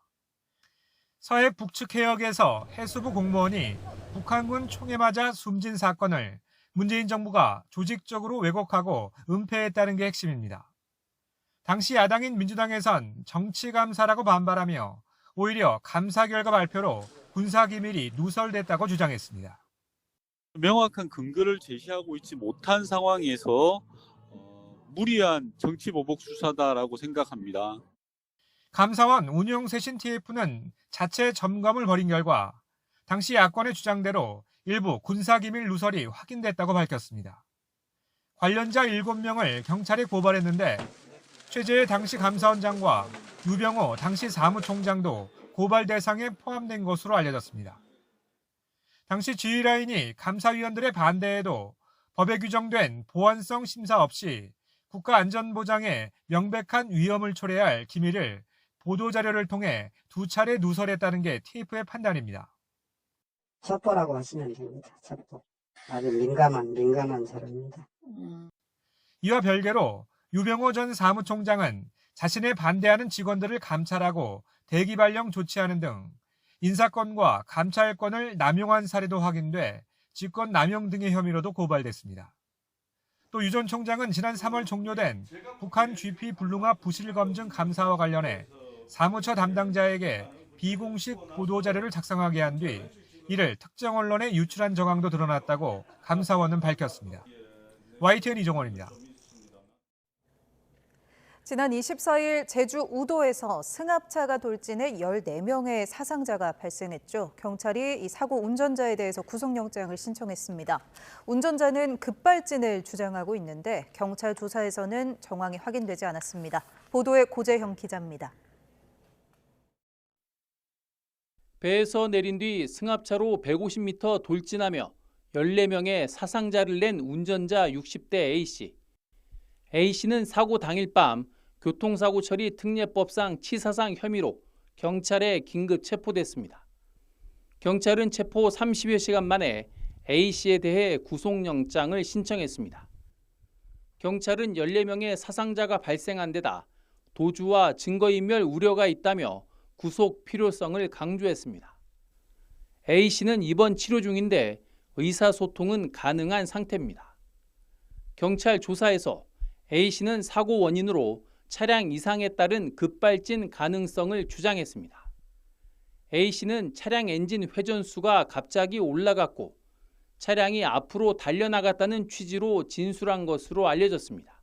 서해 북측 해역에서 해수부 공무원이 북한군 총에 맞아 숨진 사건을 문재인 정부가 조직적으로 왜곡하고 은폐했다는 게 핵심입니다. 당시 야당인 민주당에선 정치감사라고 반발하며 오히려 감사 결과 발표로 군사기밀이 누설됐다고 주장했습니다. 명확한 근거를 제시하고 있지 못한 상황에서 무리한 정치보복 수사다라고 생각합니다. 감사원 운용쇄신 TF는 자체 점검을 벌인 결과 당시 야권의 주장대로 일부 군사기밀 누설이 확인됐다고 밝혔습니다. 관련자 7명을 경찰에 고발했는데 최재해 당시 감사원장과 유병호 당시 사무총장도 고발 대상에 포함된 것으로 알려졌습니다. 당시 지휘라인이 감사위원들의 반대에도 법에 규정된 보안성 심사 없이 국가안전보장에 명백한 위험을 초래할 기밀을 보도자료를 통해 2차례 누설했다는 게 TF의 판단입니다. 첩보라고 하시면 됩니다. 첩보. 아주 민감한 자료입니다. 이와 별개로 유병호 전 사무총장은 자신의 반대하는 직원들을 감찰하고 대기 발령 조치하는 등 인사권과 감찰권을 남용한 사례도 확인돼 직권 남용 등의 혐의로도 고발됐습니다. 또 유 전 총장은 지난 3월 종료된 북한 GP 불능화 부실 검증 감사와 관련해 사무처 담당자에게 비공식 보도자료를 작성하게 한 뒤 이를 특정 언론에 유출한 정황도 드러났다고 감사원은 밝혔습니다. YTN 이종원입니다. 지난 24일 제주 우도에서 승합차가 돌진해 14명의 사상자가 발생했죠. 경찰이 이 사고 운전자에 대해서 구속영장을 신청했습니다. 운전자는 급발진을 주장하고 있는데 경찰 조사에서는 정황이 확인되지 않았습니다. 보도에 고재형 기자입니다. 배에서 내린 뒤 승합차로 150m 돌진하며 14명의 사상자를 낸 운전자 60대 A씨. A씨는 사고 당일 밤 교통사고 처리 특례법상 치사상 혐의로 경찰에 긴급 체포됐습니다. 경찰은 체포 30여 시간 만에 A씨에 대해 구속영장을 신청했습니다. 경찰은 14명의 사상자가 발생한 데다 도주와 증거인멸 우려가 있다며 구속 필요성을 강조했습니다. A씨는 입원 치료 중인데 의사소통은 가능한 상태입니다. 경찰 조사에서 A씨는 사고 원인으로 차량 이상에 따른 급발진 가능성을 주장했습니다. A씨는 차량 엔진 회전수가 갑자기 올라갔고 차량이 앞으로 달려나갔다는 취지로 진술한 것으로 알려졌습니다.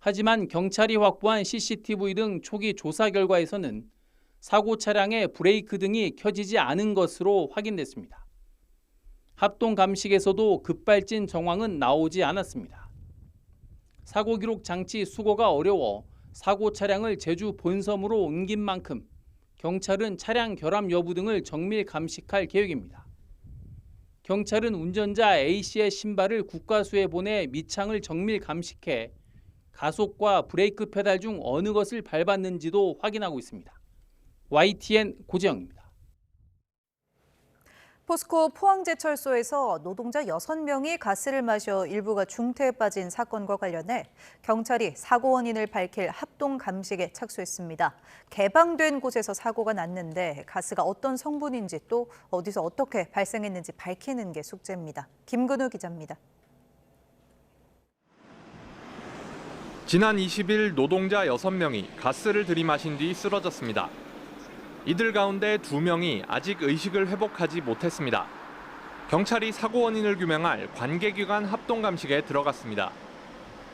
하지만 경찰이 확보한 CCTV 등 초기 조사 결과에서는 사고 차량의 브레이크 등이 켜지지 않은 것으로 확인됐습니다. 합동 감식에서도 급발진 정황은 나오지 않았습니다. 사고 기록 장치 수거가 어려워 사고 차량을 제주 본섬으로 옮긴 만큼 경찰은 차량 결함 여부 등을 정밀 감식할 계획입니다. 경찰은 운전자 A씨의 신발을 국과수에 보내 밑창을 정밀 감식해 가속과 브레이크 페달 중 어느 것을 밟았는지도 확인하고 있습니다. YTN 고재영입니다. 포스코 포항제철소에서 노동자 6명이 가스를 마셔 일부가 중태에 빠진 사건과 관련해 경찰이 사고 원인을 밝힐 합동 감식에 착수했습니다. 개방된 곳에서 사고가 났는데 가스가 어떤 성분인지 또 어디서 어떻게 발생했는지 밝히는 게 숙제입니다. 김근우 기자입니다. 지난 20일 노동자 6명이 가스를 들이마신 뒤 쓰러졌습니다. 이들 가운데 2명이 아직 의식을 회복하지 못했습니다. 경찰이 사고 원인을 규명할 관계기관 합동감식에 들어갔습니다.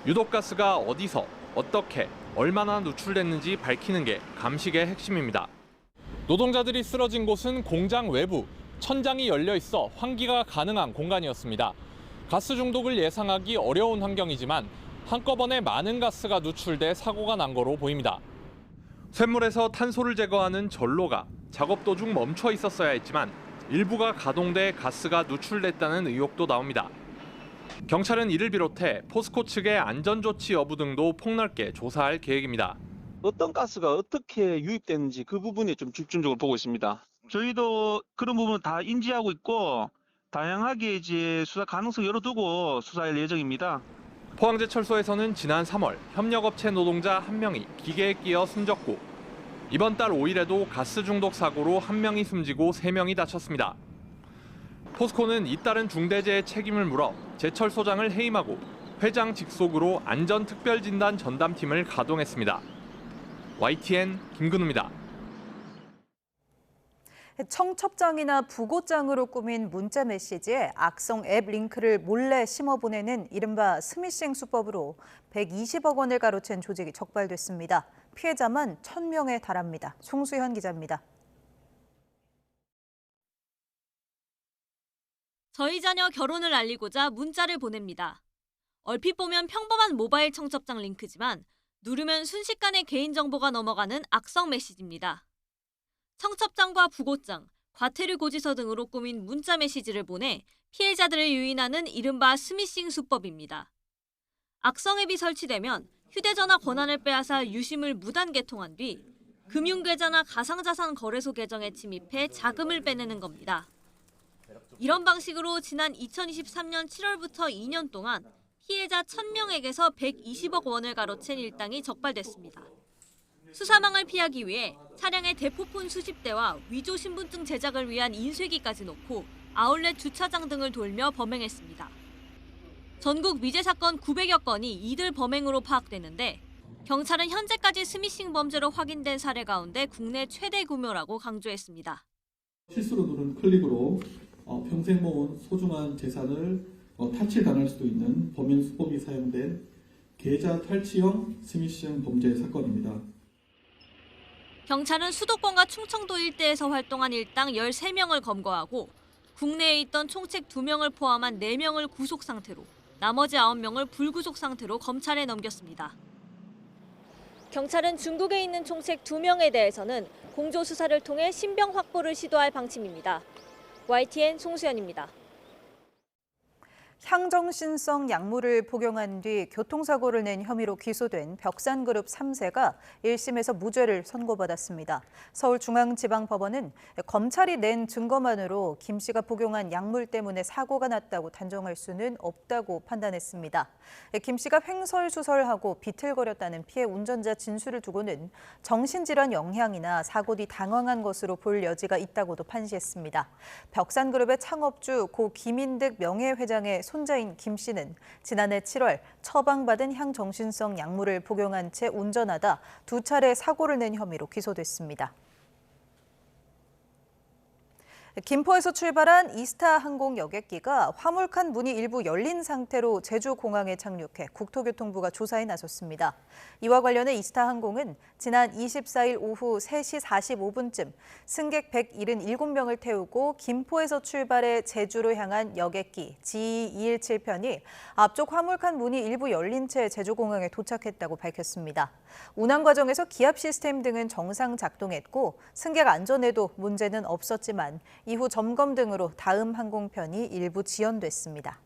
유독가스가 어디서, 어떻게, 얼마나 누출됐는지 밝히는 게 감식의 핵심입니다. 노동자들이 쓰러진 곳은 공장 외부, 천장이 열려 있어 환기가 가능한 공간이었습니다. 가스 중독을 예상하기 어려운 환경이지만 한꺼번에 많은 가스가 누출돼 사고가 난 거로 보입니다. 쇳물에서 탄소를 제거하는 전로가 작업 도중 멈춰 있었어야 했지만 일부가 가동돼 가스가 누출됐다는 의혹도 나옵니다. 경찰은 이를 비롯해 포스코 측의 안전조치 여부 등도 폭넓게 조사할 계획입니다. 어떤 가스가 어떻게 유입됐는지 그 부분에 좀 집중적으로 보고 있습니다. 저희도 그런 부분 다 인지하고 있고 다양하게 이제 수사 가능성 열어두고 수사할 예정입니다. 포항제철소에서는 지난 3월 협력업체 노동자 1명이 기계에 끼어 숨졌고 이번 달 5일에도 가스 중독 사고로 1명이 숨지고 3명이 다쳤습니다. 포스코는 잇따른 중대재해 책임을 물어 제철소장을 해임하고 회장 직속으로 안전특별진단 전담팀을 가동했습니다. YTN 김근우입니다. 청첩장이나 부고장으로 꾸민 문자 메시지에 악성 앱 링크를 몰래 심어보내는 이른바 스미싱 수법으로 120억 원을 가로챈 조직이 적발됐습니다. 피해자만 1,000명에 달합니다. 송수현 기자입니다. 저희 자녀 결혼을 알리고자 문자를 보냅니다. 얼핏 보면 평범한 모바일 청첩장 링크지만 누르면 순식간에 개인정보가 넘어가는 악성 메시지입니다. 청첩장과 부고장, 과태료 고지서 등으로 꾸민 문자 메시지를 보내 피해자들을 유인하는 이른바 스미싱 수법입니다. 악성 앱이 설치되면 휴대전화 권한을 빼앗아 유심을 무단 개통한 뒤 금융계좌나 가상자산 거래소 계정에 침입해 자금을 빼내는 겁니다. 이런 방식으로 지난 2023년 7월부터 2년 동안 피해자 1,000명에게서 120억 원을 가로챈 일당이 적발됐습니다. 수사망을 피하기 위해 차량에 대포폰 수십 대와 위조 신분증 제작을 위한 인쇄기까지 놓고 아울렛 주차장 등을 돌며 범행했습니다. 전국 미제 사건 900여 건이 이들 범행으로 파악되는데 경찰은 현재까지 스미싱 범죄로 확인된 사례 가운데 국내 최대 규모라고 강조했습니다. 실수로 누른 클릭으로 평생 모은 소중한 재산을 탈취당할 수도 있는 범행 수법이 사용된 계좌 탈취형 스미싱 범죄 사건입니다. 경찰은 수도권과 충청도 일대에서 활동한 일당 13명을 검거하고 국내에 있던 총책 2명을 포함한 4명을 구속 상태로 나머지 9명을 불구속 상태로 검찰에 넘겼습니다. 경찰은 중국에 있는 총책 2명에 대해서는 공조 수사를 통해 신병 확보를 시도할 방침입니다. YTN 송수연입니다. 향정신성 약물을 복용한 뒤 교통사고를 낸 혐의로 기소된 벽산그룹 3세가 1심에서 무죄를 선고받았습니다. 서울중앙지방법원은 검찰이 낸 증거만으로 김 씨가 복용한 약물 때문에 사고가 났다고 단정할 수는 없다고 판단했습니다. 김 씨가 횡설수설하고 비틀거렸다는 피해 운전자 진술을 두고는 정신질환 영향이나 사고 뒤 당황한 것으로 볼 여지가 있다고도 판시했습니다. 벽산그룹의 창업주 고 김인득 명예회장의 손자인 김 씨는 지난해 7월 처방받은 향정신성 약물을 복용한 채 운전하다 2차례 사고를 낸 혐의로 기소됐습니다. 김포에서 출발한 이스타 항공 여객기가 화물칸 문이 일부 열린 상태로 제주공항에 착륙해 국토교통부가 조사에 나섰습니다. 이와 관련해 이스타 항공은 지난 24일 오후 3시 45분쯤 승객 177명을 태우고 김포에서 출발해 제주로 향한 여객기 GE217편이 앞쪽 화물칸 문이 일부 열린 채 제주공항에 도착했다고 밝혔습니다. 운항 과정에서 기압 시스템 등은 정상 작동했고 승객 안전에도 문제는 없었지만 이후 점검 등으로 다음 항공편이 일부 지연됐습니다.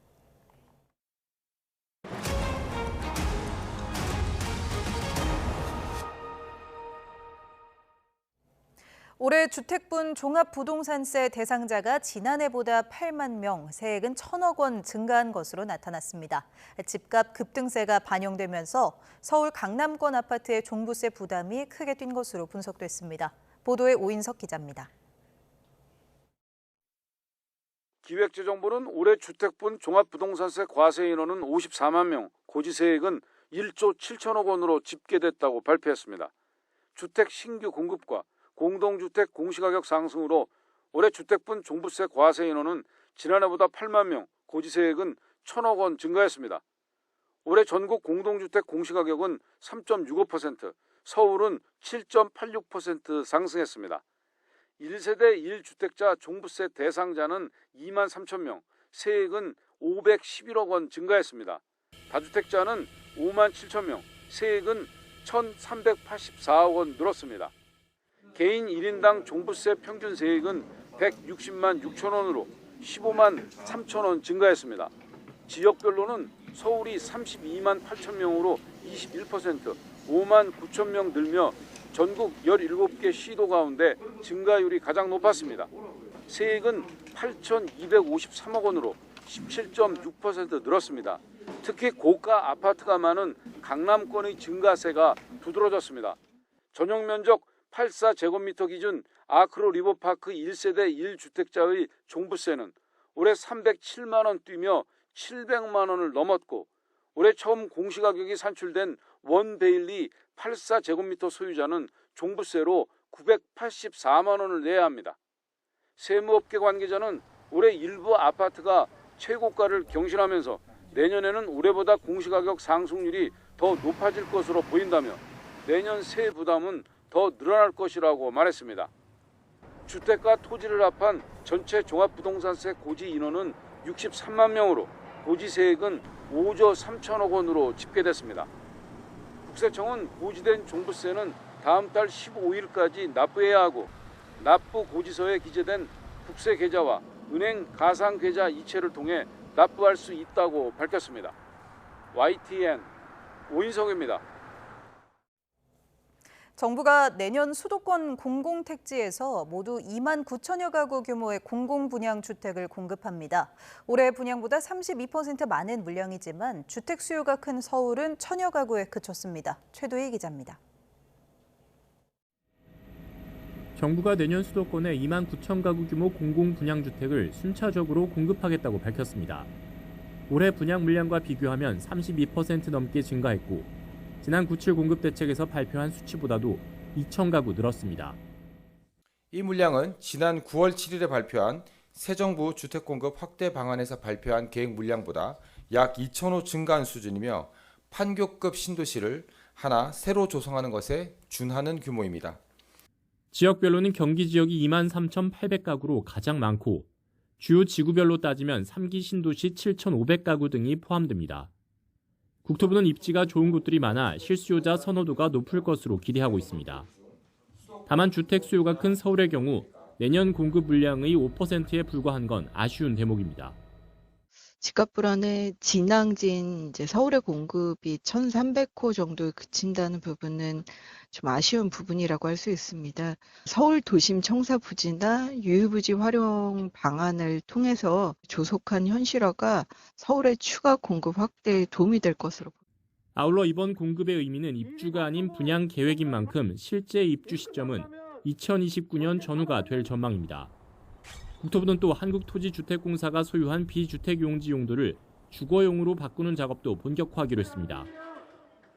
올해 주택분 종합부동산세 대상자가 지난해보다 8만 명, 세액은 1,000억 원 증가한 것으로 나타났습니다. 집값 급등세가 반영되면서 서울 강남권 아파트의 종부세 부담이 크게 뛴 것으로 분석됐습니다. 보도에 오인석 기자입니다. 기획재정부는 올해 주택분 종합부동산세 과세 인원은 54만 명, 고지세액은 1조 7천억 원으로 집계됐다고 발표했습니다. 주택 신규 공급과 공동주택 공시가격 상승으로 올해 주택분 종부세 과세 인원은 지난해보다 8만 명, 고지세액은 1,000억 원 증가했습니다. 올해 전국 공동주택 공시가격은 3.65%, 서울은 7.86% 상승했습니다. 1세대 1주택자 종부세 대상자는 2만 3천 명, 세액은 511억 원 증가했습니다. 다주택자는 5만 7천 명, 세액은 1,384억 원 늘었습니다. 개인 1인당 종부세 평균 세액은 160만 6천 원으로 15만 3천 원 증가했습니다. 지역별로는 서울이 32만 8천 명으로 21%, 5만 9천 명 늘며 전국 17개 시도 가운데 증가율이 가장 높았습니다. 세액은 8,253억 원으로 17.6% 늘었습니다. 특히 고가 아파트가 많은 강남권의 증가세가 두드러졌습니다. 전용 면적 84제곱미터 기준 아크로 리버파크 1세대 1주택자의 종부세는 올해 307만 원 뛰며 700만 원을 넘었고 올해 처음 공시가격이 산출된 원베일리 84제곱미터 소유자는 종부세로 984만 원을 내야 합니다. 세무업계 관계자는 올해 일부 아파트가 최고가를 경신하면서 내년에는 올해보다 공시가격 상승률이 더 높아질 것으로 보인다며 내년 세 부담은 더 늘어날 것이라고 말했습니다. 주택과 토지를 합한 전체 종합부동산세 고지 인원은 63만 명으로 고지세액은 5조 3천억 원으로 집계됐습니다. 국세청은 고지된 종부세는 다음 달 15일까지 납부해야 하고 납부 고지서에 기재된 국세 계좌와 은행 가상 계좌 이체를 통해 납부할 수 있다고 밝혔습니다. YTN 오인성입니다. 정부가 내년 수도권 공공택지에서 모두 2만 9천여 가구 규모의 공공분양주택을 공급합니다. 올해 분양보다 32% 많은 물량이지만 주택 수요가 큰 서울은 천여 가구에 그쳤습니다. 최도희 기자입니다. 정부가 내년 수도권에 2만 9천 가구 규모 공공분양주택을 순차적으로 공급하겠다고 밝혔습니다. 올해 분양 물량과 비교하면 32% 넘게 증가했고 지난 9.7 공급대책에서 발표한 수치보다도 2천 가구 늘었습니다. 이 물량은 지난 9월 7일에 발표한 새 정부 주택공급 확대 방안에서 발표한 계획 물량보다 약 2,000호 증가한 수준이며 판교급 신도시를 하나 새로 조성하는 것에 준하는 규모입니다. 지역별로는 경기 지역이 2만 3,800가구로 가장 많고 주요 지구별로 따지면 3기 신도시 7,500가구 등이 포함됩니다. 국토부는 입지가 좋은 곳들이 많아 실수요자 선호도가 높을 것으로 기대하고 있습니다. 다만 주택 수요가 큰 서울의 경우 내년 공급 물량의 5%에 불과한 건 아쉬운 대목입니다. 집값 불안에 진앙진 서울의 공급이 1,300호 정도에 그친다는 부분은 좀 아쉬운 부분이라고 할 수 있습니다. 서울 도심 청사 부지나 유휴부지 활용 방안을 통해서 조속한 현실화가 서울의 추가 공급 확대에 도움이 될 것으로 보입니다. 아울러 이번 공급의 의미는 입주가 아닌 분양 계획인 만큼 실제 입주 시점은 2029년 전후가 될 전망입니다. 국토부는 또 한국토지주택공사가 소유한 비주택용지 용도를 주거용으로 바꾸는 작업도 본격화하기로 했습니다.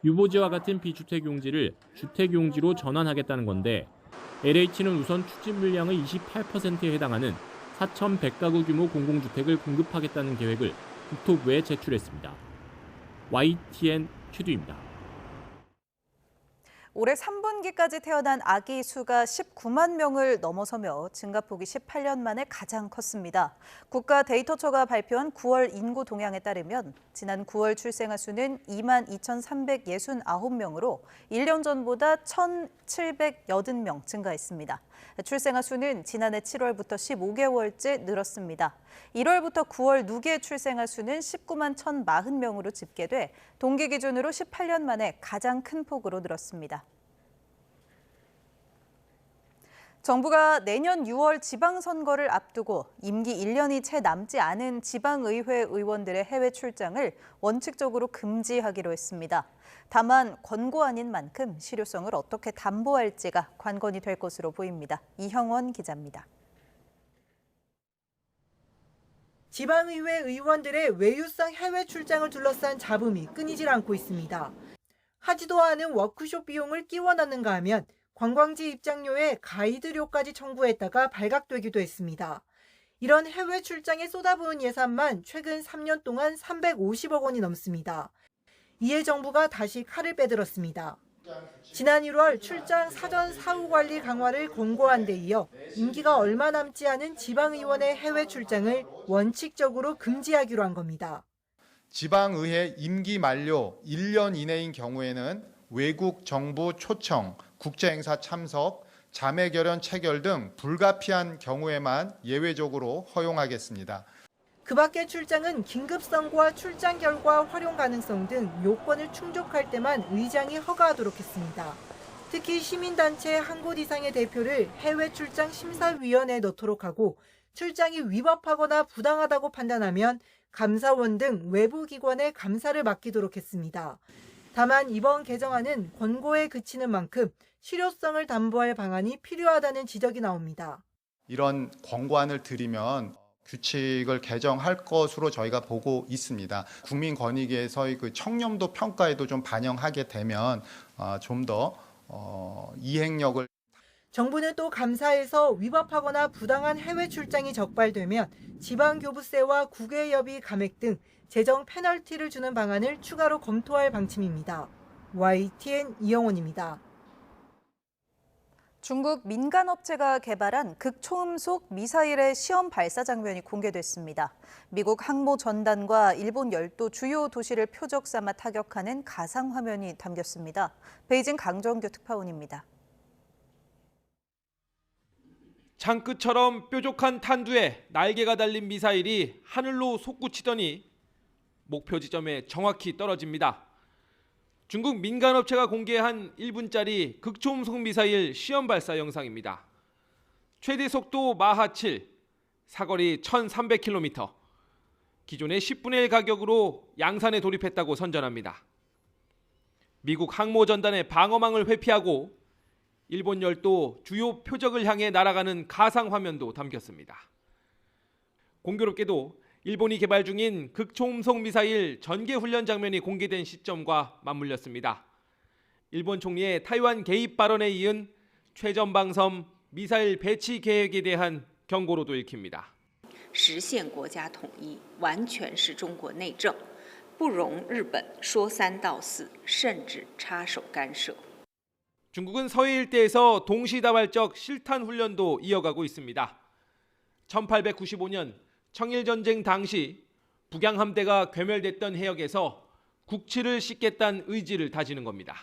유보지와 같은 비주택용지를 주택용지로 전환하겠다는 건데 LH는 우선 추진 물량의 28%에 해당하는 4,100가구 규모 공공주택을 공급하겠다는 계획을 국토부에 제출했습니다. YTN 최두입니다. 올해 3분기까지 태어난 아기 수가 19만 명을 넘어서며 증가폭이 18년 만에 가장 컸습니다. 국가데이터처가 발표한 9월 인구 동향에 따르면 지난 9월 출생아 수는 2만 2,369명으로 1년 전보다 1,780명 증가했습니다. 출생아 수는 지난해 7월부터 15개월째 늘었습니다. 1월부터 9월 누계 출생아 수는 19만 1,040명으로 집계돼 동기 기준으로 18년 만에 가장 큰 폭으로 늘었습니다. 정부가 내년 6월 지방선거를 앞두고 임기 1년이 채 남지 않은 지방의회 의원들의 해외 출장을 원칙적으로 금지하기로 했습니다. 다만 권고안인 만큼 실효성을 어떻게 담보할지가 관건이 될 것으로 보입니다. 이형원 기자입니다. 지방의회 의원들의 외유성 해외 출장을 둘러싼 잡음이 끊이질 않고 있습니다. 하지도 않은 워크숍 비용을 끼워 넣는가 하면 관광지 입장료에 가이드료까지 청구했다가 발각되기도 했습니다. 이런 해외 출장에 쏟아부은 예산만 최근 3년 동안 350억 원이 넘습니다. 이에 정부가 다시 칼을 빼들었습니다. 지난 1월 출장 사전 사후 관리 강화를 권고한 데 이어 임기가 얼마 남지 않은 지방의원의 해외 출장을 원칙적으로 금지하기로 한 겁니다. 지방의회 임기 만료 1년 이내인 경우에는 외국 정부 초청, 국제행사 참석, 자매결연 체결 등 불가피한 경우에만 예외적으로 허용하겠습니다. 그 밖의 출장은 긴급성과 출장 결과 활용 가능성 등 요건을 충족할 때만 의장이 허가하도록 했습니다. 특히 시민단체 한 곳 이상의 대표를 해외 출장 심사위원회에 넣도록 하고 출장이 위법하거나 부당하다고 판단하면 감사원 등 외부 기관에 감사를 맡기도록 했습니다. 다만 이번 개정안은 권고에 그치는 만큼 실효성을 담보할 방안이 필요하다는 지적이 나옵니다. 이런 권고안을 드리면 규칙을 개정할 것으로 저희가 보고 있습니다. 국민권익위에서의 그 청렴도 평가에도 좀 반영하게 되면 좀 더 이행력을. 정부는 또 감사에서 위법하거나 부당한 해외 출장이 적발되면 지방교부세와 국외여비 감액 등 재정 페널티를 주는 방안을 추가로 검토할 방침입니다. YTN 이영훈입니다. 중국 민간업체가 개발한 극초음속 미사일의 시험 발사 장면이 공개됐습니다. 미국 항모 전단과 일본 열도 주요 도시를 표적 삼아 타격하는 가상 화면이 담겼습니다. 베이징 강정규 특파원입니다. 창끝처럼 뾰족한 탄두에 날개가 달린 미사일이 하늘로 솟구치더니 목표 지점에 정확히 떨어집니다. 중국 민간업체가 공개한 1분짜리 극초음속 미사일 시험 발사 영상입니다. 최대 속도 마하 7, 사거리 1300km, 기존의 10분의 1 가격으로 양산에 돌입했다고 선전합니다. 미국 항모 전단의 방어망을 회피하고 일본 열도 주요 표적을 향해 날아가는 가상 화면도 담겼습니다. 공교롭게도 일본이 개발 중인 극초음속 미사일 전개 훈련 장면이 공개된 시점과 맞물렸습니다. 일본 총리의 타이완 개입 발언에 이은 최전방섬 미사일 배치 계획에 대한 경고로도 읽힙니다. 实现国家统一完全是中国内政，不容日本说三道四，甚至插手干涉。 중국은 서해 일대에서 동시다발적 실탄 훈련도 이어가고 있습니다. 1895년 청일전쟁 당시 북양 함대가 괴멸됐던 해역에서 국치를 씻겠다는 의지를 다지는 겁니다.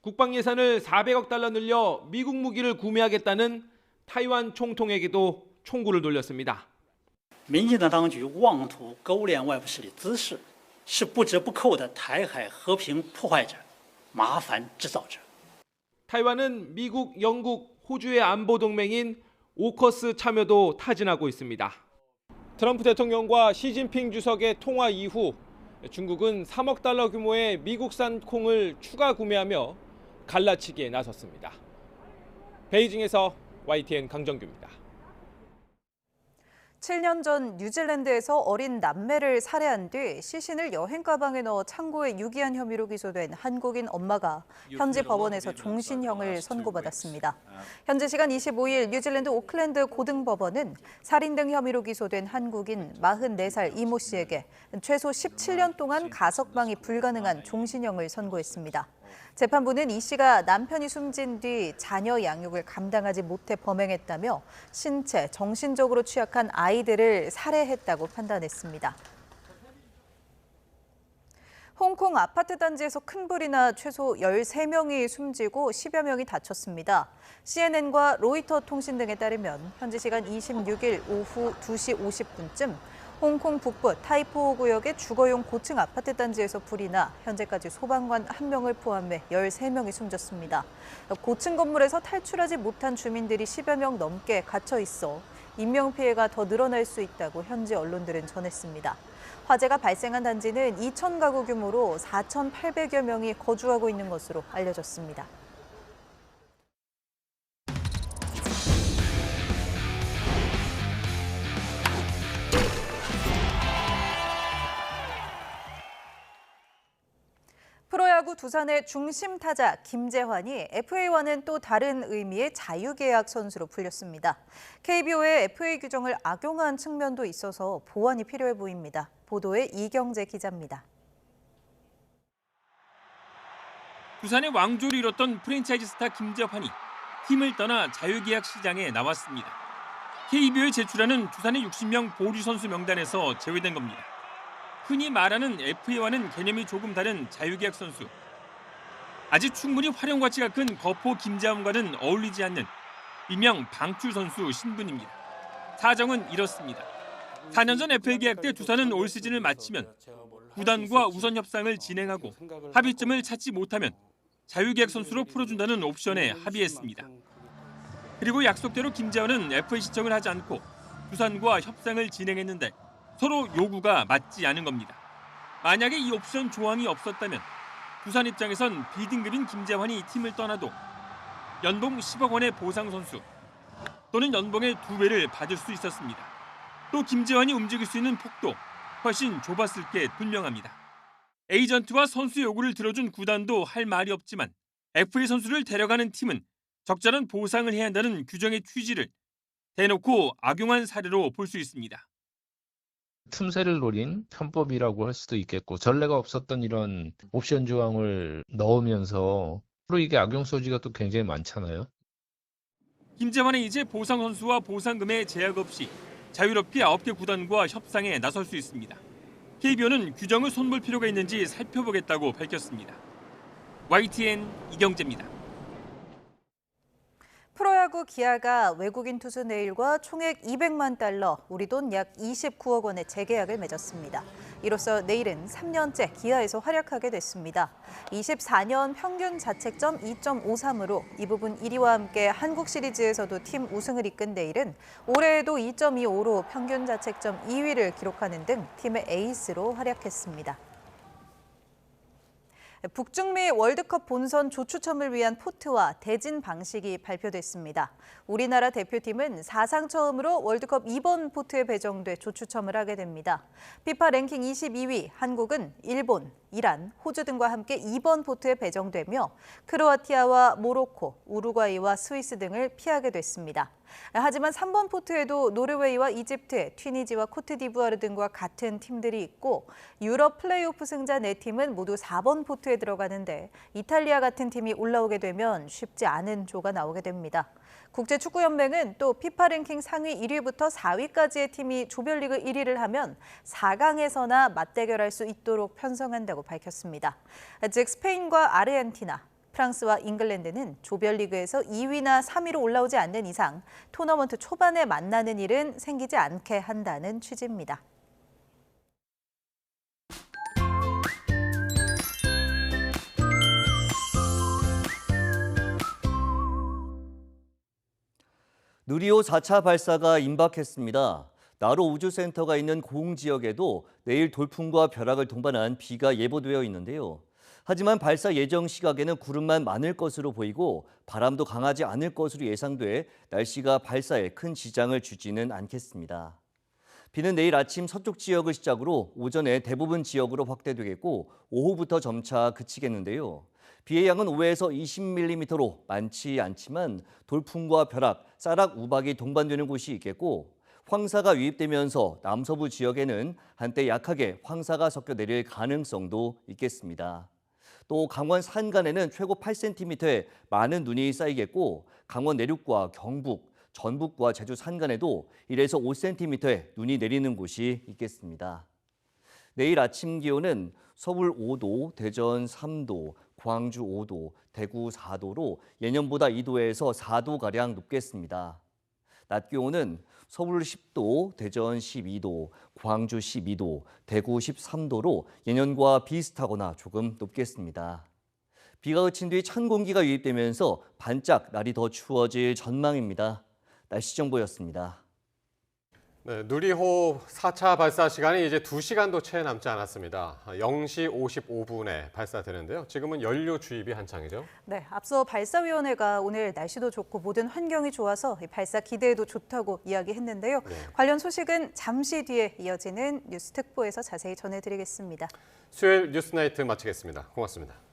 국방 예산을 400억 달러 늘려 미국 무기를 구매하겠다는 타이완 총통에게도 총구를 돌렸습니다. 民进党当局妄图勾连外部势力滋事，是不折不扣的台海和平破坏者、麻烦制造者。 타이완은 미국, 영국, 호주의 안보 동맹인 오커스 참여도 타진하고 있습니다. 트럼프 대통령과 시진핑 주석의 통화 이후 중국은 3억 달러 규모의 미국산 콩을 추가 구매하며 갈라치기에 나섰습니다. 베이징에서 YTN 강정규입니다. 7년 전 뉴질랜드에서 어린 남매를 살해한 뒤 시신을 여행 가방에 넣어 창고에 유기한 혐의로 기소된 한국인 엄마가 현지 법원에서 종신형을 선고받았습니다. 현지 시간 25일 뉴질랜드 오클랜드 고등법원은 살인 등 혐의로 기소된 한국인 44살 이모 씨에게 최소 17년 동안 가석방이 불가능한 종신형을 선고했습니다. 재판부는 이 씨가 남편이 숨진 뒤 자녀 양육을 감당하지 못해 범행했다며 신체, 정신적으로 취약한 아이들을 살해했다고 판단했습니다. 홍콩 아파트 단지에서 큰 불이 나 최소 13명이 숨지고 10여 명이 다쳤습니다. CNN과 로이터 통신 등에 따르면 현지 시간 26일 오후 2시 50분쯤 홍콩 북부 타이포 구역의 주거용 고층 아파트 단지에서 불이 나 현재까지 소방관 1명을 포함해 13명이 숨졌습니다. 고층 건물에서 탈출하지 못한 주민들이 10여 명 넘게 갇혀 있어 인명피해가 더 늘어날 수 있다고 현지 언론들은 전했습니다. 화재가 발생한 단지는 2,000가구 규모로 4,800여 명이 거주하고 있는 것으로 알려졌습니다. 프로야구 두산의 중심 타자 김재환이 FA와는 또 다른 의미의 자유계약 선수로 풀렸습니다. KBO의 FA 규정을 악용한 측면도 있어서 보완이 필요해 보입니다. 보도에 이경재 기자입니다. 두산의 왕조를 이뤘던 프랜차이즈 스타 김재환이 팀을 떠나 자유계약 시장에 나왔습니다. KBO에 제출하는 두산의 60명 보류 선수 명단에서 제외된 겁니다. 흔히 말하는 FA와는 개념이 조금 다른 자유계약 선수. 아직 충분히 활용 가치가 큰 거포 김재환과는 어울리지 않는 일명 방출 선수 신분입니다. 사정은 이렇습니다. 4년 전 FA 계약 때 두산은 올 시즌을 마치면 구단과 우선 협상을 진행하고 합의점을 찾지 못하면 자유계약 선수로 풀어준다는 옵션에 합의했습니다. 그리고 약속대로 김재환은 FA 신청을 하지 않고 두산과 협상을 진행했는데 서로 요구가 맞지 않은 겁니다. 만약에 이 옵션 조항이 없었다면 두산 입장에선 B등급인 김재환이 팀을 떠나도 연봉 10억 원의 보상 선수 또는 연봉의 2배를 받을 수 있었습니다. 또 김재환이 움직일 수 있는 폭도 훨씬 좁았을 게 분명합니다. 에이전트와 선수 요구를 들어준 구단도 할 말이 없지만 FA 선수를 데려가는 팀은 적절한 보상을 해야 한다는 규정의 취지를 대놓고 악용한 사례로 볼 수 있습니다. 틈새를 노린 편법이라고 할 수도 있겠고 전례가 없었던 이런 옵션 조항을 넣으면서 프로리그의 악용 소지가 또 굉장히 많잖아요. 김재환은 이제 보상 선수와 보상금에 제약 없이 자유롭게 9개 구단과 협상에 나설 수 있습니다. KBO는 규정을 손볼 필요가 있는지 살펴보겠다고 밝혔습니다. YTN 이경재입니다. 프로야구 기아가 외국인 투수 네일과 총액 200만 달러, 우리 돈 약 29억 원의 재계약을 맺었습니다. 이로써 네일은 3년째 기아에서 활약하게 됐습니다. 24년 평균 자책점 2.53으로 이 부분 1위와 함께 한국 시리즈에서도 팀 우승을 이끈 네일은 올해에도 2.25로 평균 자책점 2위를 기록하는 등 팀의 에이스로 활약했습니다. 북중미 월드컵 본선 조추첨을 위한 포트와 대진 방식이 발표됐습니다. 우리나라 대표팀은 사상 처음으로 월드컵 2번 포트에 배정돼 조추첨을 하게 됩니다. 피파 랭킹 22위 한국은 일본, 이란, 호주 등과 함께 2번 포트에 배정되며 크로아티아와 모로코, 우루과이와 스위스 등을 피하게 됐습니다. 하지만 3번 포트에도 노르웨이와 이집트, 튀니지와 코트디부아르 등과 같은 팀들이 있고 유럽 플레이오프 승자 4팀은 모두 4번 포트에 들어가는데 이탈리아 같은 팀이 올라오게 되면 쉽지 않은 조가 나오게 됩니다. 국제축구연맹은 또 피파 랭킹 상위 1위부터 4위까지의 팀이 조별리그 1위를 하면 4강에서나 맞대결할 수 있도록 편성한다고 밝혔습니다. 즉 스페인과 아르헨티나, 프랑스와 잉글랜드는 조별리그에서 2위나 3위로 올라오지 않는 이상 토너먼트 초반에 만나는 일은 생기지 않게 한다는 취지입니다. 누리호 4차 발사가 임박했습니다. 나로 우주센터가 있는 공지역에도 내일 돌풍과 벼락을 동반한 비가 예보되어 있는데요. 하지만 발사 예정 시각에는 구름만 많을 것으로 보이고 바람도 강하지 않을 것으로 예상돼 날씨가 발사에 큰 지장을 주지는 않겠습니다. 비는 내일 아침 서쪽 지역을 시작으로 오전에 대부분 지역으로 확대되겠고 오후부터 점차 그치겠는데요. 비의 양은 5에서 20mm로 많지 않지만 돌풍과 벼락, 쌀락, 우박이 동반되는 곳이 있겠고 황사가 유입되면서 남서부 지역에는 한때 약하게 황사가 섞여 내릴 가능성도 있겠습니다. 또 강원 산간에는 최고 8cm의 많은 눈이 쌓이겠고 강원 내륙과 경북, 전북과 제주 산간에도 1에서 5cm의 눈이 내리는 곳이 있겠습니다. 내일 아침 기온은 서울 5도, 대전 3도, 광주 5도, 대구 4도로 예년보다 2도에서 4도가량 높겠습니다. 낮 기온은 서울 10도, 대전 12도, 광주 12도, 대구 13도로 예년과 비슷하거나 조금 높겠습니다. 비가 그친 뒤 찬 공기가 유입되면서 반짝 날이 더 추워질 전망입니다. 날씨 정보였습니다. 네, 누리호 4차 발사 시간이 이제 2시간도 채 남지 않았습니다. 0시 55분에 발사되는데요. 지금은 연료 주입이 한창이죠. 네, 앞서 발사위원회가 오늘 날씨도 좋고 모든 환경이 좋아서 발사 기대에도 좋다고 이야기했는데요. 네. 관련 소식은 잠시 뒤에 이어지는 뉴스 특보에서 자세히 전해드리겠습니다. 수요일 뉴스나이트 마치겠습니다. 고맙습니다.